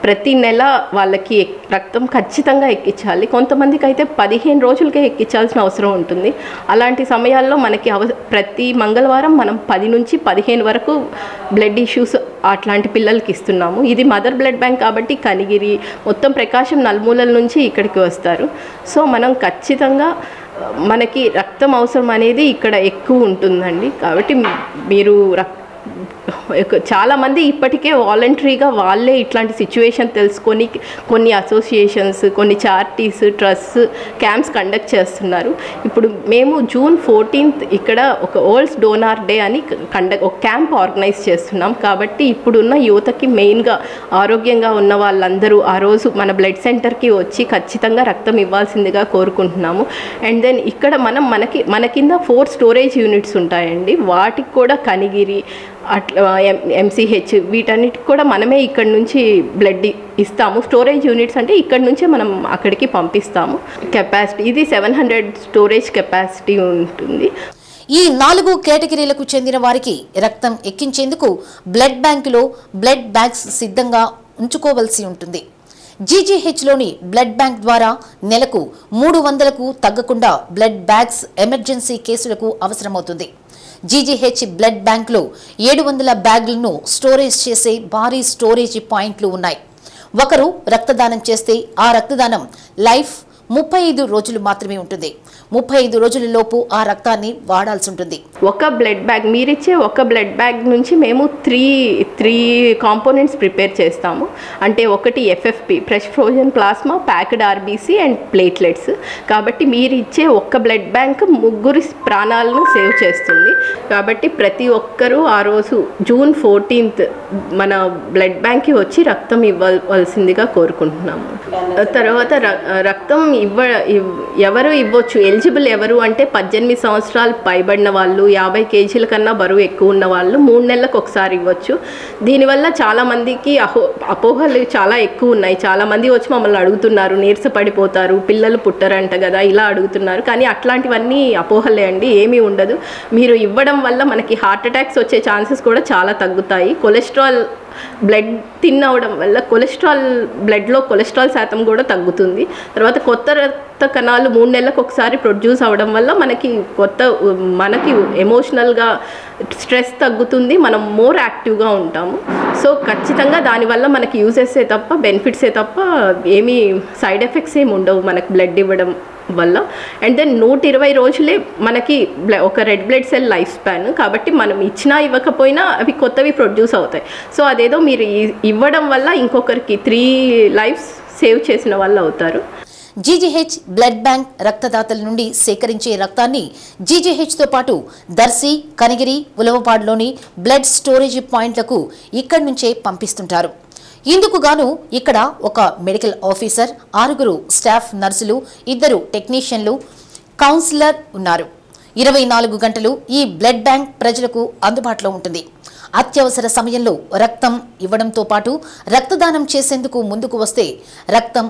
ప్రతి నెల వాళ్ళకి రక్తం ఖచ్చితంగా ఎక్కించాలి. కొంతమందికి అయితే 15 రోజులకే ఎక్కించాల్సిన అవసరం ఉంటుంది. అలాంటి సమయాల్లో మనకి ప్రతి మంగళవారం మనం 10 నుంచి 15 వరకు బ్లడ్ ఇష్యూస్ అట్లాంటి పిల్లలకి ఇస్తున్నాము. ఇది మదర్ బ్లడ్ బ్యాంక్ కాబట్టి కనిగిరి మొత్తం ప్రకాశం నలుమూలల నుంచి ఇక్కడికి వస్తారు. సో మనం ఖచ్చితంగా మనకి రక్తం అవసరం అనేది ఇక్కడ ఎక్కువ ఉంటుందండి. కాబట్టి మీరు చాలామంది ఇప్పటికే వాలంటరీగా వాళ్ళే ఇట్లాంటి సిచ్యువేషన్ తెలుసుకొని కొన్ని అసోసియేషన్స్, కొన్ని చారిటీస్, ట్రస్ట్స్ క్యాంప్స్ కండక్ట్ చేస్తున్నారు. ఇప్పుడు మేము జూన్ 14th ఇక్కడ ఒక వరల్డ్ డోనార్ డే అని ఒక క్యాంప్ ఆర్గనైజ్ చేస్తున్నాం. కాబట్టి ఇప్పుడున్న యువతకి మెయిన్గా ఆరోగ్యంగా ఉన్న వాళ్ళందరూ ఆ రోజు మన బ్లడ్ సెంటర్కి వచ్చి ఖచ్చితంగా రక్తం ఇవ్వాల్సిందిగా కోరుకుంటున్నాము. అండ్ దెన్ ఇక్కడ మన కింద 4 స్టోరేజ్ యూనిట్స్ ఉంటాయండి. వాటికి కూడా కనిగిరి అట్లా ఎంసీహెచ్ వీటన్నిటికి కూడా మనమే ఇక్కడ నుంచి బ్లడ్ ఇస్తాము. స్టోరేజ్ యూనిట్స్ అంటే ఇక్కడ నుంచే మనం అక్కడికి పంపిస్తాము. కెపాసిటీ ఇది 700 స్టోరేజ్ కెపాసిటీ ఉంటుంది. ఈ 4 కేటగిరీలకు చెందిన వారికి రక్తం ఎక్కించేందుకు బ్లడ్ బ్యాంకులో బ్లడ్ బ్యాగ్స్ సిద్ధంగా ఉంచుకోవలసి ఉంటుంది. జీజీహెచ్లోని బ్లడ్ బ్యాంక్ ద్వారా నెలకు 300కు తగ్గకుండా బ్లడ్ బ్యాగ్స్ ఎమర్జెన్సీ కేసులకు అవసరమవుతుంది. జీజీహెచ్ బ్లడ్ బ్యాంక్లో 700 బ్యాగులను స్టోరేజ్ చేసే భారీ స్టోరేజ్ పాయింట్లు ఉన్నాయి. ఒకరు రక్తదానం చేస్తే ఆ రక్తదానం లైఫ్ 35 రోజులు మాత్రమే ఉంటుంది. 35 రోజులలోపు ఆ రక్తాన్ని వాడాల్సి ఉంటుంది. ఒక బ్లడ్ బ్యాగ్ మీరిచ్చే ఒక బ్లడ్ బ్యాగ్ నుంచి మేము త్రీ కాంపోనెంట్స్ ప్రిపేర్ చేస్తాము. అంటే ఒకటి FFP fresh frozen plasma, packed RBC and platelets. కాబట్టి మీరు ఇచ్చే ఒక్క బ్లడ్ బ్యాంక్ 3 ప్రాణాలను సేవ్ చేస్తుంది. కాబట్టి ప్రతి ఒక్కరూ ఆ రోజు జూన్ 14th మన బ్లడ్ బ్యాంక్కి వచ్చి రక్తం ఇవ్వవలసిందిగా కోరుకుంటున్నాము. తర్వాత రక్తం ఎవరు ఇవ్వచ్చు, ఎలిజిబుల్ ఎవరు అంటే 18 సంవత్సరాలు పైబడిన వాళ్ళు, 50 kg కన్నా బరువు ఎక్కువ ఉన్న వాళ్ళు 3 నెలలకు ఒకసారి ఇవ్వచ్చు. దీనివల్ల చాలామందికి అపోహలు చాలా ఎక్కువ ఉన్నాయి. చాలామంది వచ్చి మమ్మల్ని అడుగుతున్నారు, నీరసపడిపోతారు, పిల్లలు పుట్టరంట కదా ఇలా అడుగుతున్నారు. కానీ అట్లాంటివన్నీ అపోహలే అండి, ఏమీ ఉండదు. మీరు ఇవ్వడం వల్ల మనకి హార్ట్ అటాక్స్ వచ్చే ఛాన్సెస్ కూడా చాలా తగ్గుతాయి. కొలెస్ట్రాల్ బ్లడ్ థిన్ అవడం వల్ల బ్లడ్లో కొలెస్ట్రాల్ శాతం కూడా తగ్గుతుంది. తర్వాత కొత్త రక్త కణాలు 3 నెలలకు ఒకసారి ప్రొడ్యూస్ అవ్వడం వల్ల మనకి ఎమోషనల్గా స్ట్రెస్ తగ్గుతుంది, మనం మోర్ యాక్టివ్గా ఉంటాము. సో ఖచ్చితంగా దానివల్ల మనకి యూజెసే తప్ప బెనిఫిట్సే తప్ప ఏమీ సైడ్ ఎఫెక్ట్స్ ఏమి ఉండవు మనకి బ్లడ్ ఇవ్వడం వల్ల. అండ్ దెన్ 120 రోజులే మనకి ఒక red blood cell life span. కాబట్టి మనం ఇచ్చినా ఇవ్వకపోయినా అవి కొత్తవి ప్రొడ్యూస్ అవుతాయి. సో అదేదో మీరు ఇవ్వడం వల్ల ఇంకొకరికి 3 లైఫ్స్ సేవ్ చేసిన వాళ్ళు అవుతారు. జీజీహెచ్ బ్లడ్ బ్యాంక్ రక్తదాతల నుండి సేకరించే రక్తాన్ని జీజీహెచ్తో పాటు దర్శి, కనిగిరి, ఉలవపాడులోని బ్లడ్ స్టోరేజ్ పాయింట్లకు ఇక్కడి నుంచే పంపిస్తుంటారు. ఇందుకు గాను ఇక్కడ ఒక మెడికల్ ఆఫీసర్, 6 స్టాఫ్ నర్సులు, 2 టెక్నీషియన్లు, కౌన్సిలర్ ఉన్నారు. 24 గంటలు ఈ బ్లడ్ బ్యాంక్ ప్రజలకు అందుబాటులో ఉంటుంది. అత్యవసర సమయంలో రక్తం ఇవ్వడంతో పాటు రక్తదానం చేసేందుకు ముందుకు వస్తే రక్తం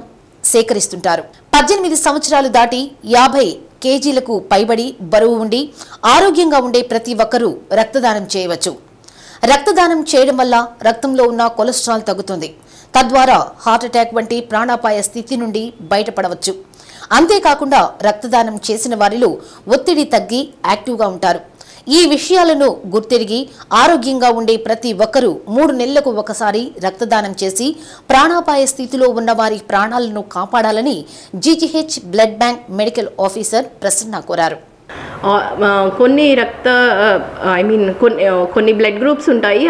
సేకరిస్తుంటారు. 18 సంవత్సరాలు దాటి 50 kgలకు పైబడి బరువు ఉండి ఆరోగ్యంగా ఉండే ప్రతి ఒక్కరూ రక్తదానం చేయవచ్చు. రక్తదానం చేయడం వల్ల రక్తంలో ఉన్న కొలెస్ట్రాల్ తగ్గుతుంది. తద్వారా హార్ట్అటాక్ వంటి ప్రాణాపాయ స్థితి నుండి బయటపడవచ్చు. అంతేకాకుండా రక్తదానం చేసిన వారిలో ఒత్తిడి తగ్గి యాక్టివ్గా ఉంటారు. ఈ విషయాలను గుర్తెరిగి ఆరోగ్యంగా ఉండే ప్రతి ఒక్కరూ 3 నెలలకు ఒకసారి రక్తదానం చేసి ప్రాణాపాయ స్థితిలో ఉన్న వారి ప్రాణాలను కాపాడాలని GGH blood bank medical officer Prasanna కోరారు. కొన్ని కొన్ని బ్లడ్ గ్రూప్స్ ఉంటాయి.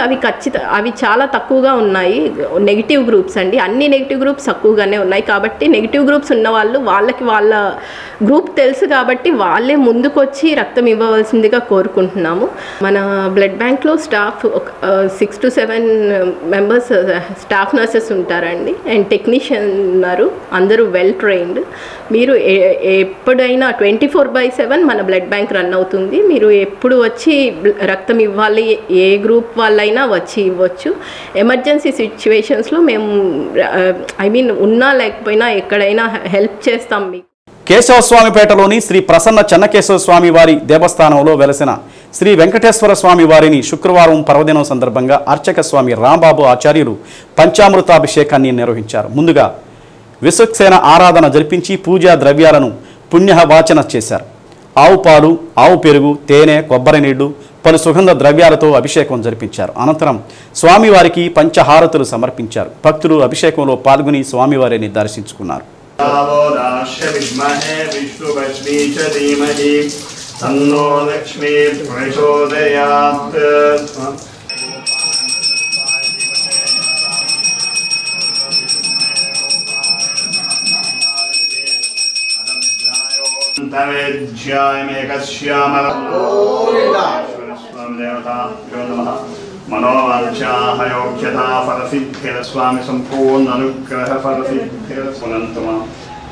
అవి చాలా తక్కువగా ఉన్నాయి. నెగిటివ్ గ్రూప్స్ అండి. అన్ని నెగిటివ్ గ్రూప్స్ తక్కువగానే ఉన్నాయి. కాబట్టి నెగిటివ్ గ్రూప్స్ ఉన్న వాళ్ళకి వాళ్ళ గ్రూప్ తెలుసు కాబట్టి వాళ్ళే ముందుకొచ్చి రక్తం ఇవ్వవలసిందిగా కోరుకుంటున్నాము. మన బ్లడ్ బ్యాంక్లో staff 6 to 7 members staff nurses ఉంటారండి అండ్ టెక్నీషియన్ ఉన్నారు. అందరూ వెల్ ట్రైన్డ్. మీరు ఎప్పుడైనా 24/7 మన బ్లడ్ బ్యాంక్ రన్ అవుతుంది. మీరు ఎప్పుడు వచ్చి రక్తం ఇవ్వాలి, ఏ గ్రూప్ వాళ్ళైనా వచ్చి ఇవ్వచ్చు. ఎమర్జెన్సీ సిచ్యువేషన్స్లో మేము ఉన్నా లేకపోయినా ఎక్కడైనా హెల్ప్ చేస్తాం. మీకు కేశవస్వామిపేటలోని శ్రీ ప్రసన్న చెన్నకేశవ స్వామి వారి దేవస్థానంలో వెలసిన శ్రీ వెంకటేశ్వర స్వామి వారిని శుక్రవారం పర్వదినం సందర్భంగా అర్చక స్వామి రాంబాబు ఆచార్యులు పంచామృతాభిషేకాన్ని నిర్వహించారు. ముందుగా విశ్వక్సేన ఆరాధన జరిపించి పూజా ద్రవ్యాలను పుణ్యవాచన చేశారు. ఆవు పాలు, ఆవు పెరుగు, తేనె, కొబ్బరి నీళ్లు, పలు సుగంధ ద్రవ్యాలతో అభిషేకం జరిపించారు. అనంతరం స్వామివారికి పంచహారతులు సమర్పించారు. భక్తులు అభిషేకంలో పాల్గొని స్వామివారిని దర్శించుకున్నారు. मनोवांचाहयोग्यता फलसिद्धिर स्वामी संपूर्ण अनुग्रह फलसिद्धिर सुनन्तमा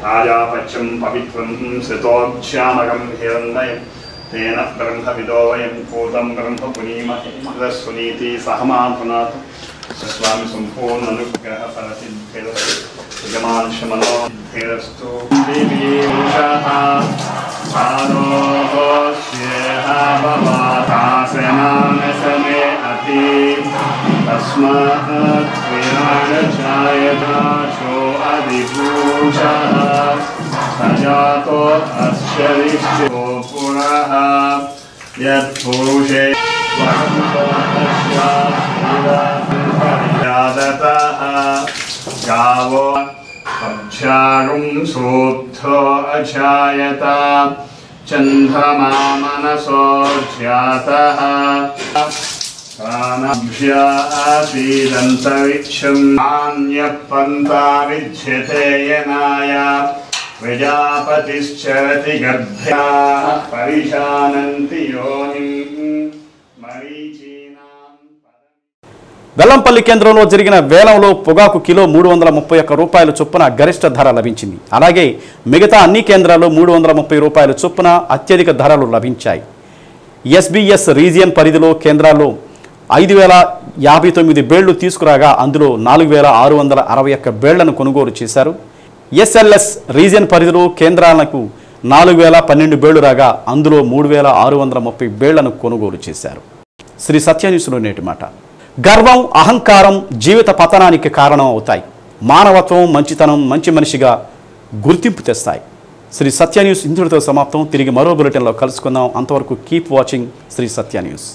राजापत्यं पवित्रं श्रितोच्चामकं हिरण्मयं तेन ब्रह्मविदो वयं पूतं ब्रह्म पुनीमहे सुनीति सहमापुनाथ स्वामी संपूर्ण अनुग्रह फलसिद्धिर यजमांश मनोसिद्धिरस्तु देवी समे अति तस्मात् विराजचायताशो अधिभूषः सजातो अस्य ऋष्यो पुरः यत्पुरुषे परिजातः गावो अक्षारुं सोत्थो अजायता चन्द्रमा मनसो जातः प्राणभ्यासीदन्तरिक्षं नान्यपन्था विद्यते यनाय प्रजापतिश्चरति गर्भ्या परिशानन्ति योनिं వెల్లంపల్లి కేంద్రంలో జరిగిన వేలంలో పొగాకు కిలో 331 రూపాయల చొప్పున గరిష్ట ధర లభించింది. అలాగే మిగతా అన్ని కేంద్రాల్లో 330 రూపాయల చొప్పున అత్యధిక ధరలు లభించాయి. ఎస్బీఎస్ రీజియన్ పరిధిలో కేంద్రాల్లో 5059 బేళ్లు తీసుకురాగా అందులో 4661 బేళ్లను కొనుగోలు చేశారు. ఎస్ఎల్ఎస్ రీజియన్ పరిధిలో కేంద్రాలకు 4012 బేళ్లు రాగా అందులో 3630 బేళ్లను కొనుగోలు చేశారు. శ్రీ సత్యన్యూస్లో నేటి మాట. గర్వం, అహంకారం జీవిత పతనానికి కారణం అవుతాయి. మానవత్వం, మంచితనం మంచి మనిషిగా గుర్తింపు తెస్తాయి. శ్రీ సత్య న్యూస్ ఇంతటితో సమాప్తం. తిరిగి మరో బులెటిన్లో కలుసుకుందాం. అంతవరకు కీప్ వాచింగ్ శ్రీ సత్య న్యూస్.